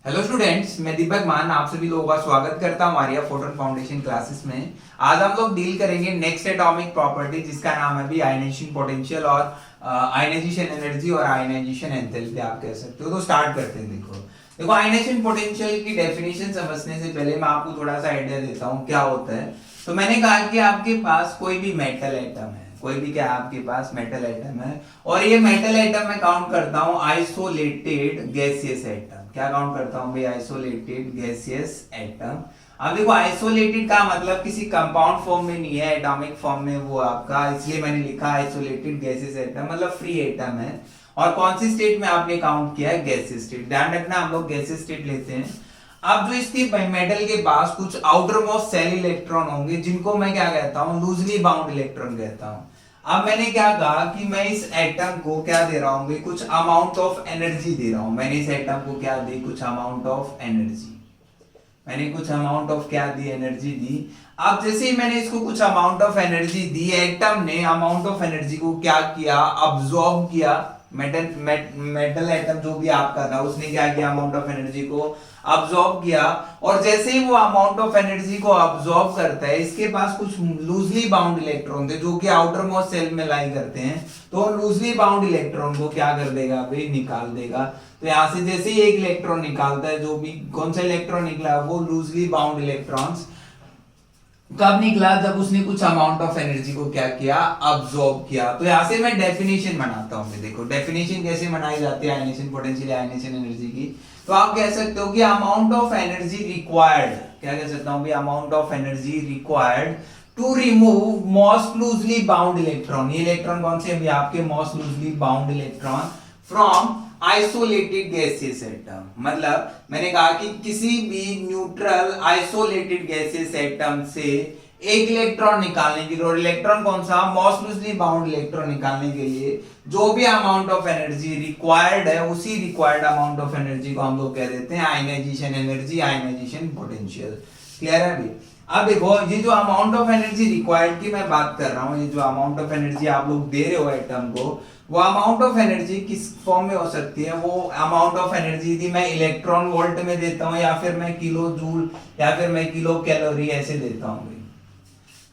Hello students, मैं दीपक मान आप सभी लोगों का स्वागत करता हूं हमारी फोटोन फाउंडेशन क्लासेस में। आज हम लोग डील करेंगे नेक्स्ट एटॉमिक प्रॉपर्टी जिसका नाम है भी आयनाइजेशन पोटेंशियल और आयनाइजेशन एनर्जी और आयनाइजेशन एंथैल्पी आप कह सकते हो। तो स्टार्ट करते हैं। देखो आयनाइजेशन पोटेंशियल की डेफिनेशन समझने से पहले मैं आपको थोड़ा सा आइडिया देता हूँ क्या होता है। तो मैंने कहा कि आपके पास कोई भी मेटल एटम है, कोई भी क्या आपके पास मेटल एटम है और ये मेटल एटम मैं काउंट करता हूँ आइसोलेटेड गैसियस एटम। क्या काउंट करता हूँ भाई? Isolated gaseous atom. अब देखो आइसोलेटेड का मतलब किसी कंपाउंड फॉर्म में नहीं है, एटॉमिक फॉर्म में वो आपका, इसलिए मैंने लिखा आइसोलेटेड गैसियस एटम मतलब फ्री एटम है। और कौन सी स्टेट में आपने काउंट किया है? Gaseous state. ध्यान रखना हम लोग गैसियस स्टेट लेते हैं। अब जो इसकी मेटल के पास कुछ आउटर मोस्ट सेल इलेक्ट्रॉन होंगे जिनको मैं क्या कहता हूं? लूजली बाउंड इलेक्ट्रॉन कहता हूं। अब मैंने क्या कहा कि मैं इस एटम को क्या दे रहा हूं? कुछ अमाउंट ऑफ एनर्जी दे रहा हूं। मैंने इस एटम को क्या दी? कुछ अमाउंट ऑफ एनर्जी। मैंने कुछ अमाउंट ऑफ क्या दी? एनर्जी दी। अब जैसे ही मैंने इसको कुछ amount of energy the, atom ने अमाउंट ऑफ एनर्जी को क्या किया? अब्सॉर्ब किया। मेटल एटम जो भी आपका था उसने क्या किया? अमाउंट ऑफ एनर्जी को अब्सॉर्ब किया। और जैसे ही वो अमाउंट ऑफ एनर्जी को अब्सॉर्ब करता है, इसके पास कुछ लूजली बाउंड इलेक्ट्रॉन थे जो कि आउटर मोस्ट सेल में लाई करते हैं। तो लूजली बाउंड इलेक्ट्रॉन को क्या कर देगा भाई? निकाल देगा। तो यहां से जैसे ही एक इलेक्ट्रॉन निकालता है, जो भी कौन सा इलेक्ट्रॉन निकला वो लूजली बाउंड इलेक्ट्रॉन्स कब निकला? जब उसने कुछ अमाउंट ऑफ एनर्जी को क्या किया? अब्सॉर्ब किया। तो यहां से मैं डेफिनेशन बनाता हूं। देखो डेफिनेशन कैसे बनाई जाती है आयनाइजेशन पोटेंशियल आयनाइजेशन एनर्जी की। तो आप कह सकते हो कि अमाउंट ऑफ एनर्जी रिक्वायर्ड, क्या कह सकता हूं? Amount of energy required to remove most loosely bound electron. ये इलेक्ट्रॉन कौन से? अभी आपके most loosely bound electron from isolated gaseous atom. मतलब मैंने कहा कि किसी भी न्यूट्रल आइसोलेटेड गैसियस एटम से एक इलेक्ट्रॉन निकालने के लिए, और इलेक्ट्रॉन कौन सा? मोस्ट लूजली बाउंड इलेक्ट्रॉन निकालने के लिए जो भी अमाउंट ऑफ एनर्जी रिक्वायर्ड है, उसी रिक्वायर्ड अमाउंट ऑफ एनर्जी को हम लोग कह देते हैं ionisation energy, ionisation potential. Clear है अभी? अब देखो ये जो अमाउंट ऑफ एनर्जी रिक्वायर्ड की मैं बात कर रहा हूं, ये जो अमाउंट ऑफ एनर्जी आप लोग दे रहे हो एटम को, वो अमाउंट ऑफ एनर्जी किस फॉर्म में हो सकती है? वो अमाउंट ऑफ एनर्जी दी मैं इलेक्ट्रॉन वोल्ट में देता हूं, या फिर मैं किलो जूल, या फिर मैं किलो कैलोरी ऐसे देता हूं।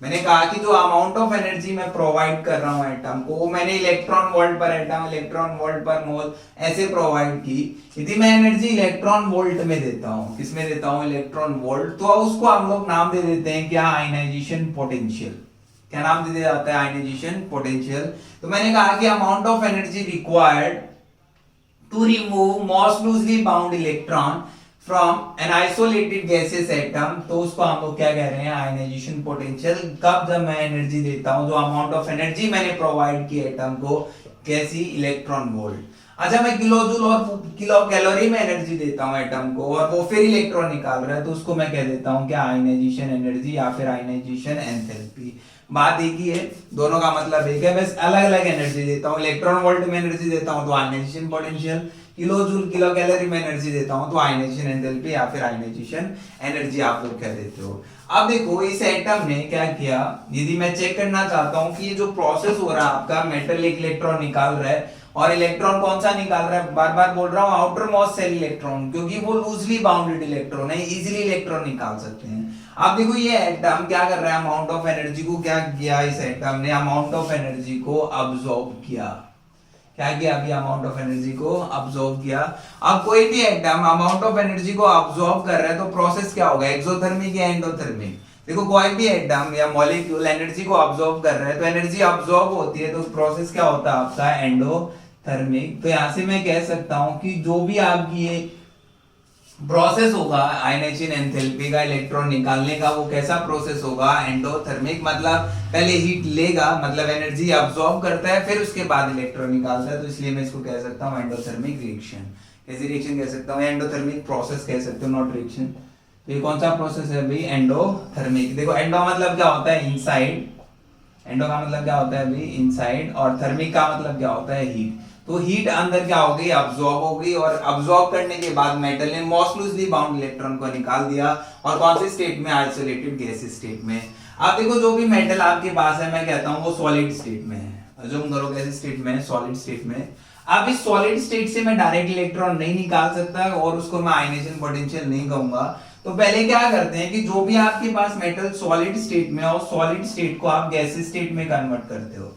मैंने कहा कि जो अमाउंट ऑफ एनर्जी मैं प्रोवाइड कर रहा हूं एटम को, वो मैंने इलेक्ट्रॉन वोल्ट पर एटम, इलेक्ट्रॉन वोल्ट पर मोल ऐसे प्रोवाइड की। यदि मैं एनर्जी इलेक्ट्रॉन वोल्ट में देता हूं, किसमें देता हूं? इलेक्ट्रॉन वोल्ट, तो उसको हम लोग नाम दे देते हैं क्या? Ionisation potential. क्या नाम दे दिया जाता है? Ionisation potential. तो मैंने कहा कि amount of energy required to remove most loosely bound electron from an isolated gaseous atom, तो उसको हम लोग क्या कह रहे हैं? Ionisation potential. कब? जब मैं एनर्जी देता हूं, जो अमाउंट ऑफ एनर्जी मैंने प्रोवाइड की एटम को, कैसी? Electron volt. अच्छा मैं किलो जूल और किलो कैलोरी में एनर्जी देता हूं एटम को, और वो फिर इलेक्ट्रॉन निकाल रहा है, तो उसको मैं कह देता हूं क्या? आयनाइजेशन एनर्जी या फिर आयनाइजेशन एंथैल्पी। बात एक ही है, दोनों का मतलब एक है, बस अलग अलग एनर्जी देता हूं। इलेक्ट्रॉन वोल्ट में एनर्जी देता हूं तो ionisation potential, kilo joule kilo calorie में एनर्जी देता हूं तो आयनाइजेशन एंथैल्पी या फिर आयनाइजेशन एनर्जी आप लोग कह देते हो। अब देखो इस एटम ने क्या किया, यदि मैं चेक करना चाहता हूं कि ये जो प्रोसेस हो रहा है आपका, मेटल एक इलेक्ट्रॉन निकाल रहा है, और इलेक्ट्रॉन कौन सा निकाल रहा है? बार बार बोल रहा हूं आउटर मोस्ट सेल इलेक्ट्रॉन, क्योंकि वो लूजली बाउंडेड इलेक्ट्रॉन है, इजीली इलेक्ट्रॉन निकाल सकते हैं। अब देखो ये एटम क्या कर रहा है? अमाउंट ऑफ एनर्जी को क्या किया? इस एटम ने अमाउंट ऑफ एनर्जी को अब्सॉर्ब किया। क्या किया? अभी अमाउंट ऑफ एनर्जी को अब्सॉर्ब किया। अब कोई भी एटम अमाउंट ऑफ एनर्जी को अब्सॉर्ब कर रहा है तो प्रोसेस क्या होगा? एक्सोथर्मिक या एंडोथर्मिक? देखो कोई भी एटम या मॉलिक्यूल एनर्जी को अब्सॉर्ब कर रहा है, तो एनर्जी अब्सॉर्ब होती है तो प्रोसेस क्या होता है आपका? एंडोथर्मिक। तो यहां से मैं कह सकता हूं कि जो भी आपकी ये प्रोसेस होगा आयनाइजेशन एंथैल्पी का, इलेक्ट्रॉन निकालने का, वो कैसा प्रोसेस होगा? एंडोथर्मिक। मतलब पहले हीट लेगा, मतलब एनर्जी अब्सॉर्ब करता है, फिर उसके बाद इलेक्ट्रॉन निकालता है, तो इसलिए मैं इसको कह सकता हूं एंडोथर्मिक रिएक्शन। कैसी रिएक्शन कह सकता हूं? एंडोथर्मिक प्रोसेस कह सकते हो, नॉट रिएक्शन। तो ये कौन सा प्रोसेस है भाई? एंडोथर्मिक। देखो एंडो मतलब क्या होता है? इनसाइड। एंडो का मतलब क्या होता है भाई? इनसाइड। और थर्मिक का मतलब क्या होता है? हीट। तो हीट अंदर क्या हो गई? अब्सॉर्ब हो गई, और अब्सॉर्ब करने के बाद मेटल ने मोस्ट लूजली बाउंड इलेक्ट्रॉन को निकाल दिया, और कौन सी स्टेट में? आइसोलेटेड गैसियस स्टेट में। अब देखो जो भी मेटल आपके पास है, मैं कहता हूं वो सॉलिड स्टेट में है। अज्यूम करो कैसी स्टेट में? सॉलिड स्टेट में। अब इस सॉलिड स्टेट से मैं डायरेक्ट इलेक्ट्रॉन नहीं निकाल सकता और उसको मैं आयनाइजेशन पोटेंशियल नहीं कहूंगा। तो पहले क्या करते हैं कि जो भी आपके पास मेटल सॉलिड स्टेट में और सॉलिड स्टेट को आप गैसेस स्टेट में कन्वर्ट करते हो।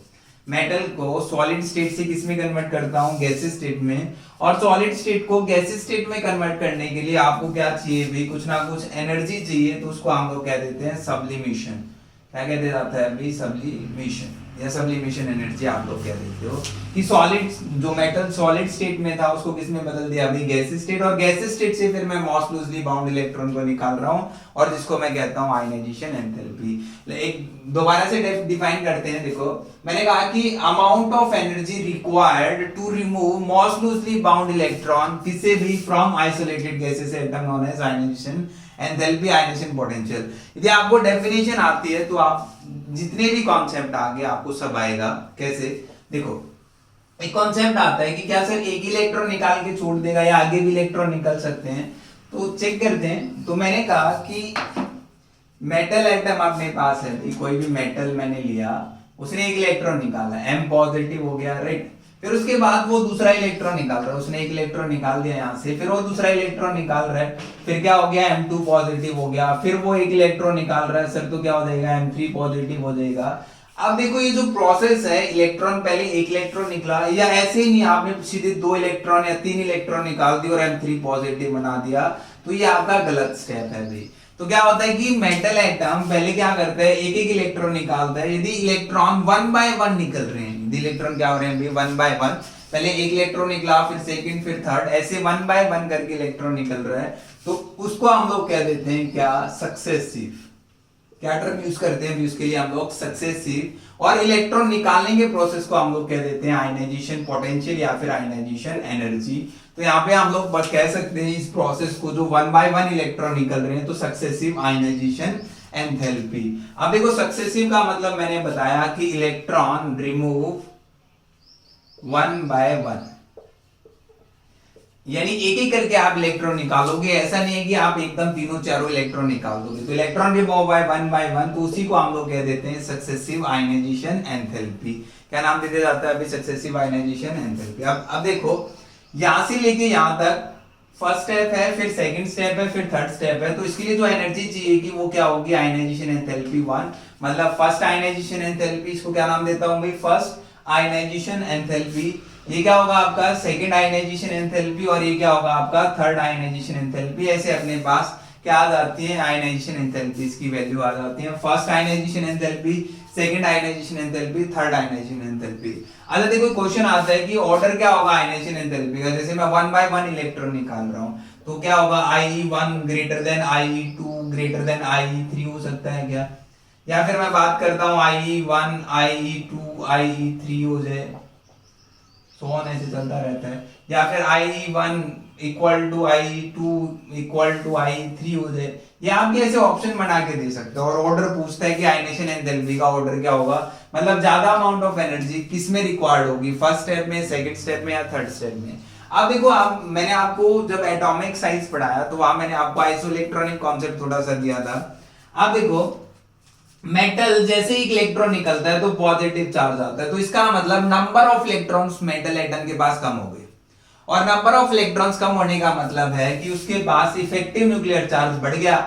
मेटल को सॉलिड स्टेट से किस में कन्वर्ट करता हूं, गैसेस स्टेट में। और सॉलिड स्टेट को गैसेस स्टेट में कन्वर्ट करने के लिए आपको क्या चाहिए भी, कुछ ना कुछ एनर्जी चाहिए। तो उसको हम लोग कह देते हैं सब्लिमेशन। क्या कहते जाता है अभी, सब्लिमेशन या सब्लिमेशन एनर्जी आप लोग कह देते हो। कि सॉलिड जो मेटल सॉलिड स्टेट में था उसको किस में बदल दिया अभी, गैसेस स्टेट। और गैसेस स्टेट से फिर मैं मोस्ट लूजली बाउंड इलेक्ट्रॉन को निकाल रहा हूं और जिसको मैं कहता हूं आयनाइजेशन एंथैल्पी। एक दोबारा से डिफाइन करते हैं। देखो मैंने कहा कि amount of energy required to remove most loosely bound electron किसी भी from isolated gases atom known as ionisation enthalpy ionisation potential. यदि आपको डेफिनेशन आती है तो आप जितने भी कॉन्सेप्ट आगे आपको सब आएगा। कैसे, देखो एक कॉन्सेप्ट आता है कि क्या सर एक इलेक्ट्रॉन निकाल के छोड़ देगा या आगे भी इलेक्ट्रॉन निकल सकते हैं। तो चेक करते हैं। तो मैंने कहा कि मेटल एटम अपने पास है, कोई भी मेटल मैंने लिया, उसने एक इलेक्ट्रॉन निकाला, M पॉजिटिव हो गया, राइट। फिर उसके बाद वो दूसरा इलेक्ट्रॉन निकाल रहा है, उसने एक इलेक्ट्रॉन निकाल दिया यहाँ से, फिर वो दूसरा इलेक्ट्रॉन निकाल रहा है, फिर क्या हो गया M2 पॉजिटिव हो गया, फिर वो एक इलेक्ट्रॉन निकाल रहा है, सर तो क्या हो जाएगा M3 पॉजिटिव हो जाएगा। अब देखो ये जो प्रोसेस है, इलेक्ट्रॉन पहले एक इलेक्ट्रॉन निकला या ऐसे ही नहीं आपने सीधे 2 इलेक्ट्रॉन या 3 इलेक्ट्रॉन निकाल दिए और M3 पॉजिटिव बना दिया, तो ये आपका गलत स्टेप है भाई। तो क्या होता है कि मेटल एटम पहले क्या करता है, एक एक इलेक्ट्रॉन निकालता है। यदि इलेक्ट्रॉन 1 बाय 1 निकल रहे हैं, यदि इलेक्ट्रॉन क्या हो रहे हैं 1 बाय 1, पहले एक इलेक्ट्रॉन निकला, फिर सेकंड, फिर थर्ड, ऐसे 1 बाय 1 करके इलेक्ट्रॉन निकल रहा है, तो उसको हम लोग कह देते हैं क्या, सक्सेसिव। क्या टर्म यूज करते हैं उसके लिए हम लोग, सक्सेसिव। और इलेक्ट्रॉन निकालने के प्रोसेस को हम लोग कह देते हैं आयनाइजेशन पोटेंशियल या फिर आयनाइजेशन एनर्जी। तो यहाँ पे हम लोग कह सकते हैं इस प्रोसेस को जो 1 बाय 1 इलेक्ट्रॉन निकल रहे हैं, तो सक्सेसिव आयनाइजेशन एंथैल्पी। अब देखो सक्सेसिव का मतलब मैंने बताया कि इलेक्ट्रॉन रिमूव 1 बाय 1, यानी एक एक करके आप इलेक्ट्रॉन निकालोगे। ऐसा नहीं है कि आप एकदम तीनों चारों इलेक्ट्रॉन निकाल दोगे। तो इलेक्ट्रॉन रिमूव बाय 1 तो उसी को हम लोग कह देते हैं सक्सेसिव आयनाइजेशन एंथैल्पी। क्या नाम देते जाता है अभी, सक्सेसिव आयनाइजेशन एंथैल्पी। अब देखो यहां से लेके यहां तक फर्स्ट स्टेप है, फिर सेकंड स्टेप है, फिर थर्ड स्टेप है। तो इसके लिए जो एनर्जी चाहिए कि वो क्या होगी, आयनाइजेशन एंथैल्पी 1, मतलब फर्स्ट आयनाइजेशन एंथैल्पी। इसको क्या नाम देता हूं भाई, फर्स्ट आयनाइजेशन एंथैल्पी। ये क्या होगा आपका सेकंड आयनाइजेशन एंथैल्पी, और ये क्या होगा आपका थर्ड आयनाइजेशन एंथैल्पी। ऐसे अपने पास क्या आ जाती है, आयनाइजेशन एंथैल्पी की वैल्यू आ जाती है। First ionisation enthalpy, second ionisation enthalpy, third ionisation enthalpy. अच्छा देखो क्वेश्चन आता है कि ऑर्डर क्या होगा आयनाइजेशन एंथैल्पी का। जैसे मैं 1 बाय 1 इलेक्ट्रॉन निकाल रहा हूं, तो क्या होगा, IE1 greater than IE2 greater than IE3 हो सकता है क्या, या फिर मैं बात करता हूं IE1 IE2 IE3 हो जाए, सो ऑन ऐसे चलता रहता है। या फिर IE1 equal to IE2 equal to IE3 हो जाए। या आप ऐसे ऑप्शन बना के दे सकते हो। और ऑर्डर पूछता है कि आयनाइजेशन एंथैल्पी का ऑर्डर क्या होगा, मतलब ज्यादा अमाउंट ऑफ एनर्जी किस में रिक्वायर्ड होगी, फर्स्ट स्टेप में, सेकंड स्टेप में या थर्ड स्टेप में। अब देखो मैंने आपको जब एटॉमिक साइज पढ़ाया तो वहां मैंने आपको आइसोइलेक्ट्रॉनिक कॉन्सेप्ट थोड़ा सा दिया था। अब देखो मेटल जैसे ही इलेक्ट्रॉन निकलता है तो पॉजिटिव चार्ज आता है, तो इसका मतलब number of electrons metal atom के पास कम हो गए। और नंबर ऑफ इलेक्ट्रॉन्स कम होने का मतलब है कि उसके पास इफेक्टिव न्यूक्लियर चार्ज बढ़ गया।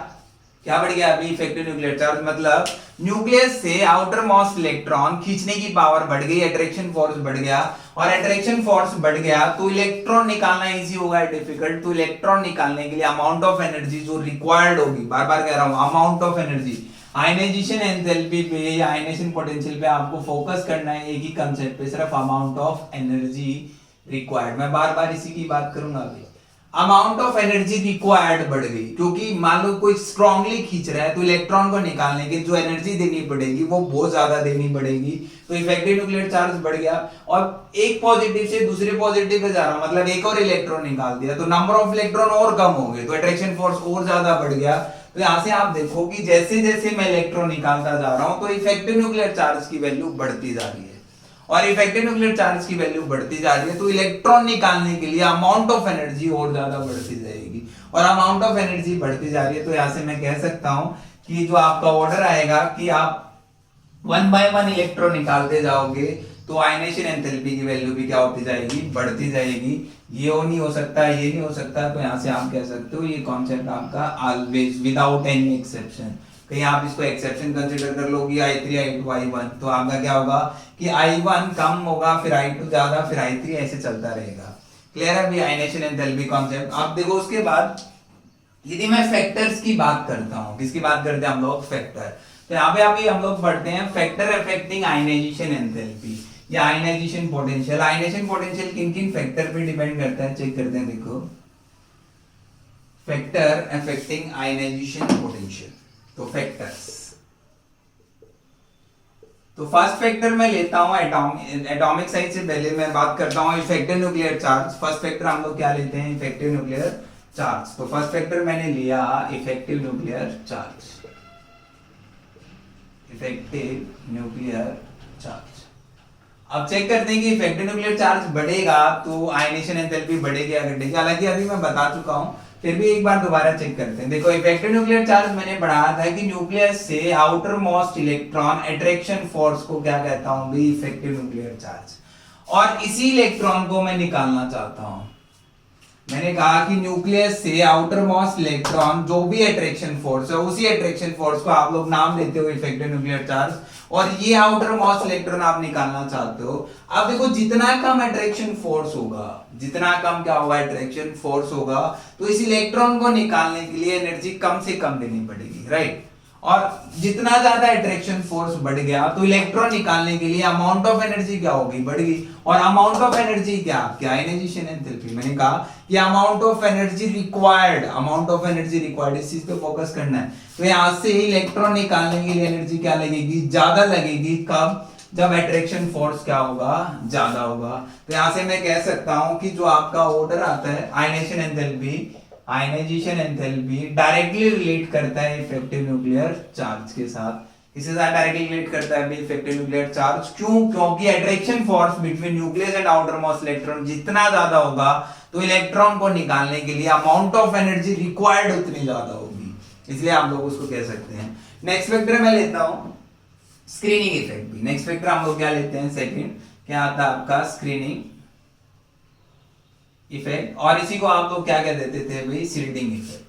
क्या बढ़ गया अभी, इफेक्टिव न्यूक्लियर चार्ज, मतलब न्यूक्लियस से आउटर मोस्ट इलेक्ट्रॉन खींचने की पावर बढ़ गई, अट्रैक्शन फोर्स बढ़ गया। और अट्रैक्शन फोर्स बढ़ गया तो इलेक्ट्रॉन निकालना इजी होगा, डिफिकल्ट। तो इलेक्ट्रॉन निकालने के लिए अमाउंट ऑफ एनर्जी जो रिक्वायर्ड होगी, बार बार कह रहा हूं, amount of energy, ionisation enthalpy पे या आयनाइजेशन पोटेंशियल पे आपको फोकस करना है, एक ही कंसेप्ट पे, सिर्फ अमाउंट ऑफ एनर्जी रिक्वायर्ड। मैं बार बार इसी की बात करूंगा अभी। अमाउंट ऑफ एनर्जी रिक्वायर्ड बढ़ गई, क्योंकि मान लो कोई स्ट्रांगली खींच रहा है तो इलेक्ट्रॉन को निकालने के जो एनर्जी देनी पड़ेगी वो बहुत ज्यादा देनी पड़ेगी। तो इफेक्टिव न्यूक्लियर चार्ज बढ़ गया। और एक पॉजिटिव से दूसरे पॉजिटिव पे जा रहा हूं, मतलब एक और इलेक्ट्रॉन निकाल दिया, तो नंबर ऑफ इलेक्ट्रॉन और कम हो गए, तो अट्रैक्शन फोर्स और ज्यादा बढ़ गया। तो यहां से आप देखो कि जैसे जैसे मैं इलेक्ट्रॉन निकालता जा रहा हूं तो इफेक्टिव न्यूक्लियर चार्ज की वैल्यू बढ़ती जा रही है। और इफेक्टिव न्यूक्लियर चार्ज की वैल्यू बढ़ती जा रही है तो इलेक्ट्रॉन निकालने के लिए अमाउंट ऑफ एनर्जी और ज्यादा बढ़ती जाएगी। और अमाउंट ऑफ एनर्जी बढ़ती जा रही है तो यहां से मैं कह सकता हूं कि जो आपका ऑर्डर आएगा कि आप 1 बाय 1 इलेक्ट्रॉन निकालते जाओगे, तो आयनेशन एंथैल्पी की वैल्यू भी क्या होती जाएगी, बढ़ती जाएगी। ये वो नहीं हो सकता, ये नहीं हो सकता, तो यहाँ से आप कह सकते हो ये कॉन्सेप्ट आपका ऑलवेज विदाउट एनी एक्सेप्शन। कहीं आप इसको एक्सेप्शन कंसीडर कर लोगे I3 I2 I1, तो आपका क्या होगा कि I1 कम होगा, फिर I2 ज्यादा, फिर I3, ऐसे चलता रहेगा। क्लियर है अभी आयनेशन एंथैल्पी कॉन्सेप्ट। आप देखो उसके बाद यदि मैं फैक्टर्स की बात करता हूं, किसकी बात करते हैं हम लोग, फैक्टर। तो यहाँ पे अभी हम लोग पढ़ते हैं फैक्टर अफेक्टिंग आयनाइजेशन एंथैल्पी या आयनाइजेशन पोटेंशियल। आयनाइजेशन पोटेंशियल किन किन फैक्टर पे डिपेंड करता है, चेक करते हैं। देखो फैक्टर अफेक्टिंग आयनाइजेशन पोटेंशियल, तो फैक्टर्स, तो फर्स्ट फैक्टर मैं लेता हूं एटॉमिक साइज से पहले मैं बात करता हूं effective nuclear charge. First factor हम लोग क्या लेते हैं, इफेक्टिव न्यूक्लियर चार्ज। तो फर्स्ट फैक्टर मैंने लिया effective nuclear charge, effective nuclear charge. अब चेक करते हैं कि इफेक्टिव न्यूक्लियर चार्ज बढ़ेगा तो आयनेशन एंथैल्पी बढ़ेगी या घटेगी। हालांकि अभी मैं बता चुका हूं, फिर भी एक बार दोबारा चेक करते हैं। देखो इफेक्टिव न्यूक्लियर चार्ज मैंने बढ़ाया था कि न्यूक्लियस से outer most electron attraction force को क्या कहता हूं भी, इफेक्टिव न्यूक्लियर चार्ज। और इसी इलेक्ट्रॉन को मैं निकालना चाहता हूं। मैंने कहा कि न्यूक्लियस से आउटर मोस्ट इलेक्ट्रॉन जो भी अट्रैक्शन फोर्स है, उसी अट्रैक्शन फोर्स को आप लोग नाम देते हो इफेक्टिव न्यूक्लियर चार्ज, और ये आउटर मोस्ट इलेक्ट्रॉन आप निकालना चाहते हो। अब देखो जितना कम अट्रैक्शन फोर्स होगा, जितना कम क्या होगा अट्रैक्शन फोर्स होगा, तो इस इलेक्ट्रॉन को निकालने के लिए एनर्जी कम से कम देनी पड़ेगी, राइट। और जितना ज्यादा अट्रैक्शन फोर्स बढ़ गया तो इलेक्ट्रॉन निकालने के लिए अमाउंट ऑफ एनर्जी क्या होगी, बढ़ेगी। और अमाउंट ऑफ एनर्जी क्या, आयनाइजेशन एंथैल्पी। मैंने कहा कि amount of energy required, amount of energy required, इस चीज पे फोकस करना है। तो यहां से इलेक्ट्रॉन निकालने के लिए एनर्जी क्या लगेगी, ज्यादा लगेगी। कब, जब अट्रैक्शन फोर्स क्या होगा, ज्यादा होगा। तो यहां से मैं कह सकता हूं कि जो आपका ऑर्डर आता है ionisation enthalpy, ionisation enthalpy directly relate करता है इफेक्टिव न्यूक्लियर चार्ज के साथ। इसके साथ डायरेक्टली रिलेट करता है इफेक्टिव न्यूक्लियर चार्ज। क्यों, क्योंकि attraction force between nucleus and outer most electron जितना ज्यादा होगा तो इलेक्ट्रॉन को निकालने के लिए अमाउंट ऑफ एनर्जी रिक्वायर्ड उतनी ज्यादा होगी, इसलिए आप लोग उसको कह सकते हैं। नेक्स्ट फैक्टर मैं लेता हूं स्क्रीनिंग इफेक्ट भी। नेक्स्ट फैक्टर हम लोग क्या लेते हैं, सेकंड क्या आता है आपका, स्क्रीनिंग इफेक्ट। और इसी को आप लोग क्या कह देते थे भाई, सील्डिंग इफेक्ट।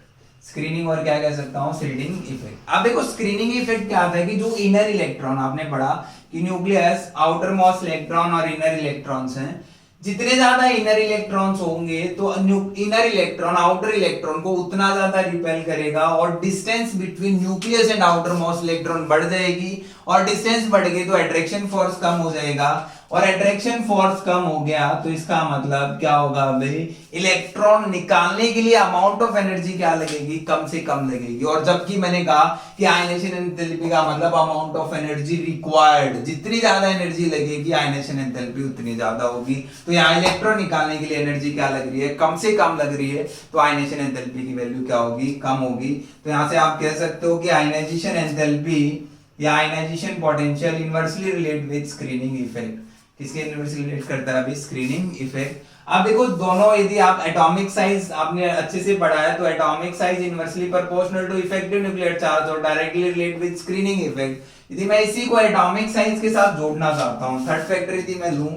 स्क्रीनिंग और क्या कह सकता हूं, सील्डिंग इफेक्ट। अब देखो स्क्रीनिंग इफेक्ट क्या आता है कि जो इनर इलेक्ट्रॉन, आपने पढ़ा कि न्यूक्लियस आउटर मोस्ट इलेक्ट्रॉन और इनर इलेक्ट्रॉन्स हैं, जितने ज्यादा इनर इलेक्ट्रॉन्स होंगे तो इनर इलेक्ट्रॉन आउटर इलेक्ट्रॉन को उतना ज्यादा रिपेल करेगा, और distance between nucleus and outer most electron बढ़ जाएगी। और डिस्टेंस बढ़ गई तो अट्रैक्शन फोर्स कम हो जाएगा, और अट्रैक्शन फोर्स कम हो गया तो इसका मतलब क्या होगा भाई, इलेक्ट्रॉन निकालने के लिए अमाउंट ऑफ एनर्जी क्या लगेगी, कम से कम लगेगी। और जबकि मैंने कहा कि आयनाइजेशन एंथैल्पी का मतलब अमाउंट ऑफ एनर्जी रिक्वायर्ड, जितनी ज्यादा एनर्जी लगेगी आयनाइजेशन एंथैल्पी उतनी ज्यादा होगी। तो यहाँ इलेक्ट्रॉन निकालने के लिए एनर्जी क्या लग रही है, कम से कम लग रही है, तो आयनाइजेशन एंथैल्पी की वैल्यू क्या होगी, कम होगी। तो यहाँ से आप कह सकते हो कि आयनाइजेशन एंथैल्पी या ionisation potential inversely relate with screening effect. किसके इनवर्सली रिलेट करता है अभी, स्क्रीनिंग इफेक्ट। अब देखो दोनों, यदि आप एटॉमिक साइज आपने अच्छे से पढ़ा है तो atomic size inversely proportional to effective nuclear charge और directly relate with screening effect. यदि मैं इसी को एटॉमिक साइज के साथ जोड़ना चाहता हूं, थर्ड फैक्टर यदि मैं लूं,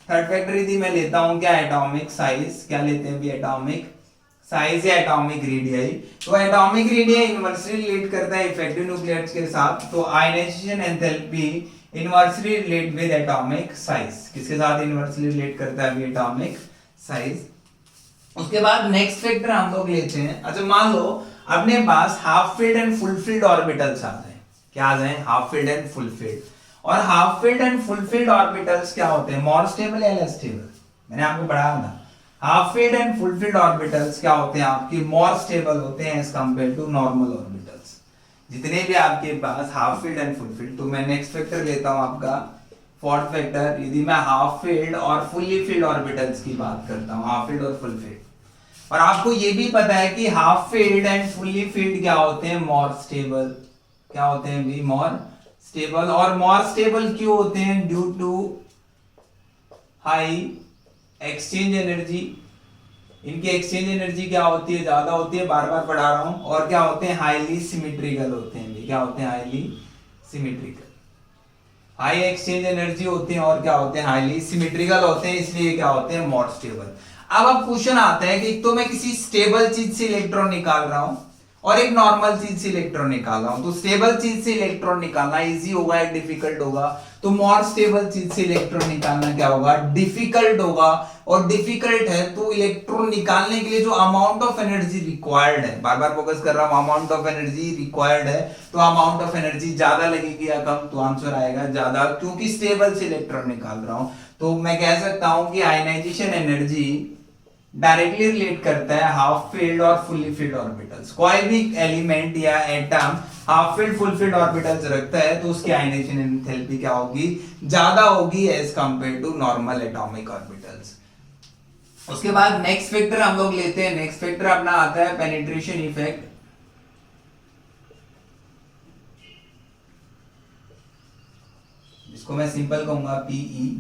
थर्ड फैक्टर यदि मैं लेता हूं क्या, एटॉमिक साइज, क्या लेते हैं भी, एटॉमिक साइज या एटॉमिक रेडियस। तो एटॉमिक रेडियस इनवर्सली रिलेट करता है इफेक्टिव न्यूक्लियर के साथ, तो ionisation enthalpy inversely relate with atomic size. किसके साथ इनवर्सली रिलेट करता है एटॉमिक साइज। उसके बाद नेक्स्ट फैक्टर हम लोग लेते हैं, अच्छा मान लो अपने पास half filled and full filled orbitals आ जाए, क्या आ जाए, half filled and full filled. और half filled and full filled orbitals क्या होते हैं, मोर स्टेबल या लेस स्टेबल, मैंने आपको पढ़ाया था। Half filled and full filled orbitals क्या होते हैं आपकी, मोर स्टेबल होते हैं as compare to normal orbitals. जितने भी आपके पास half filled and full filled. तो मैं नेक्स्ट फैक्टर लेता हूं आपका फोर्थ फैक्टर, यदि मैं हाफ फील्ड और फुल्ली फील्ड ऑर्बिटल्स की बात करता हूं, हाफ फील्ड और फुल फील्ड। और आपको ये भी पता है कि half filled and fully field क्या होते हैं, मोर स्टेबल। क्या होते हैं भी, मोर स्टेबल। और मोर स्टेबल क्यों होते हैं, due to high exchange energy. इनकी एक्सचेंज एनर्जी क्या होती है, ज्यादा होती है, बार बार पढ़ा रहा हूं। और क्या होते हैं, हाईली सिमेट्रिकल होते हैं। क्या होते हैं, highly symmetrical. High exchange energy होते हैं और क्या होते हैं, हाईली सिमेट्रिकल होते हैं, इसलिए क्या होते हैं, मोर स्टेबल। अब क्वेश्चन आता है कि एक तो मैं किसी स्टेबल चीज से इलेक्ट्रॉन निकाल रहा हूं और एक नॉर्मल चीज से इलेक्ट्रॉन निकाल रहा हूं, तो स्टेबल चीज से इलेक्ट्रॉन निकालना इजी होगा या डिफिकल्ट होगा, तो मोर स्टेबल चीज से इलेक्ट्रॉन निकालना क्या होगा, डिफिकल्ट होगा। और डिफिकल्ट है तो इलेक्ट्रॉन निकालने के लिए जो अमाउंट ऑफ एनर्जी रिक्वायर्ड है, बार बार फोकस कर रहा हूं, अमाउंट ऑफ एनर्जी रिक्वायर्ड है, तो अमाउंट ऑफ एनर्जी ज्यादा लगेगी या कम, तो आंसर आएगा ज्यादा, क्योंकि स्टेबल से इलेक्ट्रॉन निकाल रहा हूं। तो मैं कह सकता हूं कि आयनाइजेशन एनर्जी डायरेक्टली रिलेट करता है हाफ फील्ड और फुल्ली फील्ड ऑर्बिटल्स। कोई भी एलिमेंट या atom half filled full field orbitals रखता है तो उसकी आयनाइजेशन एंथैल्पी क्या होगी, ज्यादा होगी as compare to normal atomic orbitals. उसके बाद नेक्स्ट फैक्टर हम लोग लेते हैं, नेक्स्ट फैक्टर अपना आता है पेनिट्रेशन इफेक्ट। इसको मैं सिंपल कहूंगा पीई।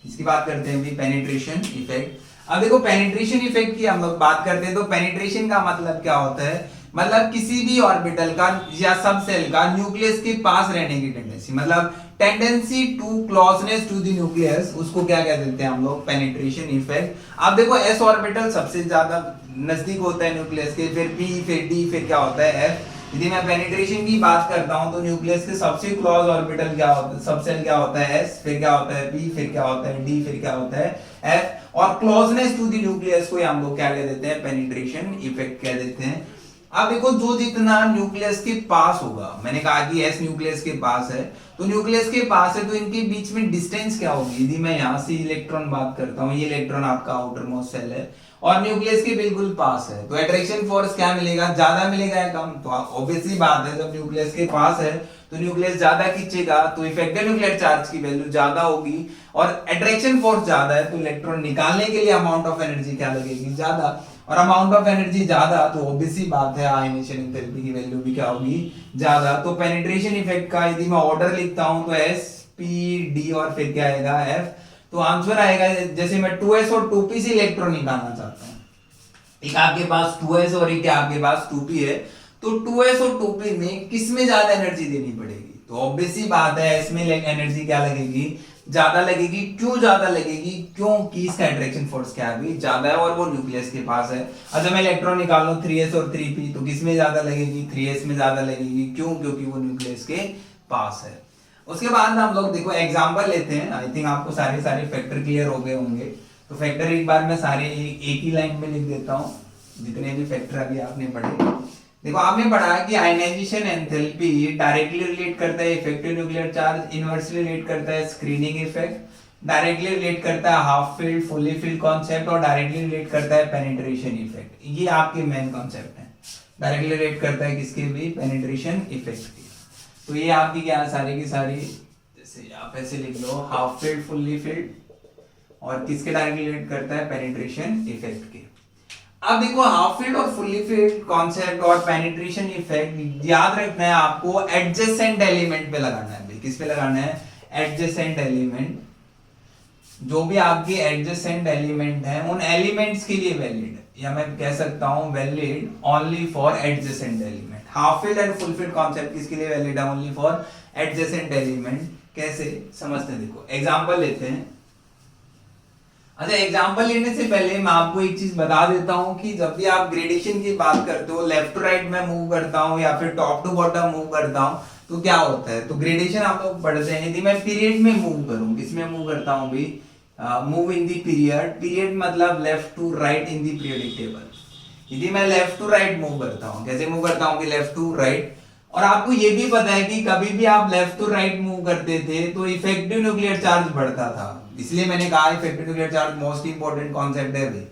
इसकी बात करते हैं भी पेनिट्रेशन इफेक्ट। अब देखो पेनिट्रेशन इफेक्ट की हम लोग बात करते हैं तो पेनिट्रेशन का मतलब क्या होता है, मतलब किसी भी ऑर्बिटल का या सब सेल का न्यूक्लियस के पास रहने की टेंडेंसी, मतलब tendency to closeness to the nucleus, उसको क्या कह देते हैं हम लोग, पेनिट्रेशन इफेक्ट। अब देखो एस ऑर्बिटल सबसे ज्यादा नजदीक होता है न्यूक्लियस के, फिर पी, फिर डी, फिर क्या होता है एफ। यदि मैं पेनिट्रेशन की बात करता हूं तो न्यूक्लियस के सबसे क्लोज ऑर्बिटल क्या होता है, सबसेल क्या होता है एस, फिर क्या होता है पी, फिर क्या होता है डी, फिर क्या होता है एफ। और क्लोजनेस टू द न्यूक्लियस को हम लोग क्या कह देते हैं, पेनिट्रेशन इफेक्ट कह देते हैं। अब देखो जो जितना न्यूक्लियस के पास होगा, मैंने कहा कि एस न्यूक्लियस के पास है, तो न्यूक्लियस के पास है तो इनके बीच में डिस्टेंस क्या होगी। यदि मैं यहां से इलेक्ट्रॉन बात करता हूं, ये इलेक्ट्रॉन आपका आउटर मोस्ट सेल है और न्यूक्लियस के बिल्कुल पास है, तो अट्रैक्शन फोर्स क्या मिलेगा, ज्यादा मिलेगा या कम। तो ऑब्वियसली बात है जब न्यूक्लियस के पास है तो न्यूक्लियस ज्यादा खींचेगा, तो इफेक्टिव न्यूक्लियर चार्ज की वैल्यू ज्यादा होगी और अट्रैक्शन फोर्स ज्यादा है, तो इलेक्ट्रॉन निकालने के लिए अमाउंट ऑफ एनर्जी क्या लगेगी, ज्यादा। और अमाउंट ऑफ एनर्जी ज्यादा तो ऑब्वियसली बात है आयनाइजेशन एंथैल्पी की वैल्यू भी क्या होगी, ज्यादा। तो पेनिट्रेशन इफेक्ट का यदि मैं ऑर्डर लिखता हूं तो एस, पी, डी और फिर क्या आएगा एफ। तो आंसर आएगा, जैसे मैं 2s और 2p से इलेक्ट्रॉन निकालना चाहता हूं, एक आपके पास 2s और एक आपके पास 2p है, तो 2s और 2p में किस में ज्यादा एनर्जी देनी पड़ेगी, तो ऑब्वियसली बात है इसमें एनर्जी क्या लगेगी, ज्यादा लगेगी। क्यों ज्यादा लगेगी, क्योंकि इसका अट्रैक्शन फोर्स क्या है, ज्यादा है और वो न्यूक्लियस के पास है। अच्छा मैं इलेक्ट्रॉन निकाल लूं 3s और 3p, तो किस में ज्यादा लगेगी, 3s में ज्यादा लगेगी। क्यों, क्योंकि वो न्यूक्लियस के पास है। उसके बाद हम लोग देखो एग्जांपल लेते हैं, आई थिंक आपको सारे फैक्टर क्लियर हो गए होंगे। तो फैक्टर एक बार मैं सारे एक ही लाइन में लिख देता हूं, जितने भी फैक्टर अभी आपने पढ़े। देखो आपने पढ़ा कि आयनाइजेशन एंथैल्पी डायरेक्टली रिलेट करता है effective nuclear charge, inversely relate करता है स्क्रीनिंग इफेक्ट, डायरेक्टली रिलेट करता है half field fully field concept और डायरेक्टली रिलेट करता है पेनिट्रेशन इफेक्ट। ये आपके मेन कॉन्सेप्ट है, डायरेक्टली रिलेट करता है किसके भी, पेनिट्रेशन इफेक्ट के। तो ये आपकी क्या सारी की सारी, जैसे आप ऐसे लिख लो हाफ फील्ड फुली फील्ड और किसके डायरेक्टली रिलेट करता है, पेनिट्रेशन इफेक्ट के। अब देखो हाफ फील्ड और फुल्ली फील्ड कॉन्सेप्ट और पेनिट्रेशन इफेक्ट याद रखना है आपको, एडजेसेंट एलिमेंट पे लगाना है। किस पे लगाना है, एडजेसेंट एलिमेंट। जो भी आपके एडजेसेंट एलिमेंट है उन एलिमेंट्स के लिए वैलिड है, या मैं कह सकता हूं valid only for adjacent element. Half filled and full field concept किसके लिए वैलिड है, ओनली फॉर एडजेसेंट एलिमेंट। कैसे समझते हैं, देखो एग्जांपल लेते हैं। अच्छा एग्जांपल लेने से पहले मैं आपको एक चीज बता देता हूं कि जब भी आप ग्रेडेशन की बात करते हो, लेफ्ट टू राइट में मूव करता हूं या फिर टॉप टू बॉटम मूव करता हूं, तो क्या होता है, तो ग्रेडेशन आप लोग पढ़ते हैं। यदि मैं पीरियड में मूव करूं, किसमें मूव करता हूं भी, move in the period, period मतलब left to right in the periodic table. यदि मैं लेफ्ट टू राइट मूव करता हूं, कैसे मूव करता हूं कि लेफ्ट टू राइट, और आपको ये भी पता है कि कभी भी आप लेफ्ट टू राइट मूव करते थे तो इफेक्टिव न्यूक्लियर चार्ज बढ़ता था। इसलिए मैंने कहा effective nuclear charge most important concept है भाई।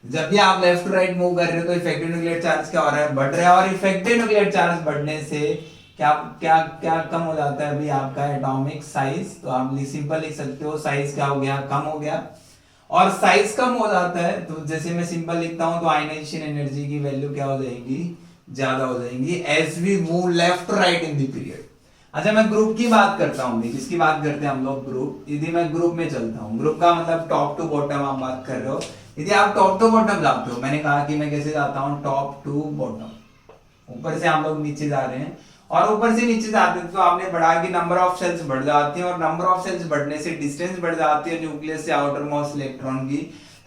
जब भी आप लेफ्ट टू राइट मूव कर रहे हो तो इफेक्टिव न्यूक्लियर चार्ज क्या हो रहा है, बढ़ रहा है। और इफेक्टिव न्यूक्लियर चार्ज बढ़ने से क्या क्या क्या कम हो जाता है अभी आपका एटॉमिक साइज। तो आप सिंपल लिख सकते हो साइज क्या हो गया, कम हो गया। और साइज कम हो जाता है तो जैसे मैं सिंपल लिखता हूं तो आयनाइजेशन एनर्जी की वैल्यू क्या हो जाएगी, ज्यादा हो जाएंगी as we move left right in the period. अच्छा मैं ग्रुप की बात करता हूँ, किसकी बात करते हैं हम लोग, ग्रुप। यदि मैं ग्रुप में चलता हूँ, ग्रुप का मतलब टॉप टू बॉटम आप बात कर रहे हो। यदि आप टॉप टू बॉटम जाते हो, मैंने कहा कि मैं कैसे जाता हूँ, टॉप टू बॉटम, ऊपर से हम लोग नीचे जा रहे हैं। और ऊपर से नीचे जाते हैं तो आपने बढ़ा कि नंबर ऑफ सेल्स बढ़ जाती हैं, और नंबर ऑफ सेल्स बढ़ने से डिस्टेंस बढ़ जाती है न्यूक्लियस से आउटर मोस्ट इलेक्ट्रॉन की,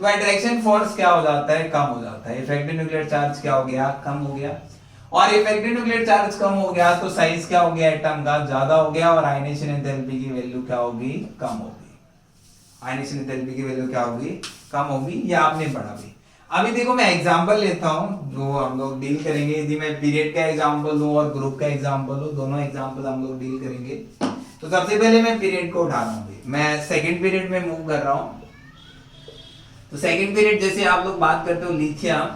तो अट्रैक्शन फोर्स क्या हो जाता है, कम हो जाता है। इफेक्टिव न्यूक्लियर चार्ज क्या हो गया, कम हो गया। और इफेक्टिव न्यूक्लियर चार्ज कम हो गया तो साइज क्या हो गया एटम का, ज्यादा हो गया, और आयनेशन एंथैल्पी की वैल्यू क्या होगी, कम होगी। आयनेशन एंथैल्पी की वैल्यू क्या होगी, कम होगी। ये आपने पढ़ा भी। अभी देखो मैं एग्जांपल लेता हूं जो हम लोग डील करेंगे। यदि मैं पीरियड का एग्जांपल दूं और ग्रुप का एग्जांपल दूं, दोनों एग्जांपल हम लोग डील करेंगे। तो सबसे पहले मैं पीरियड को उठा रहा हूं, मैं सेकंड पीरियड में मूव कर रहा हूं। तो सेकंड पीरियड जैसे आप लोग बात करते हो लिथियम,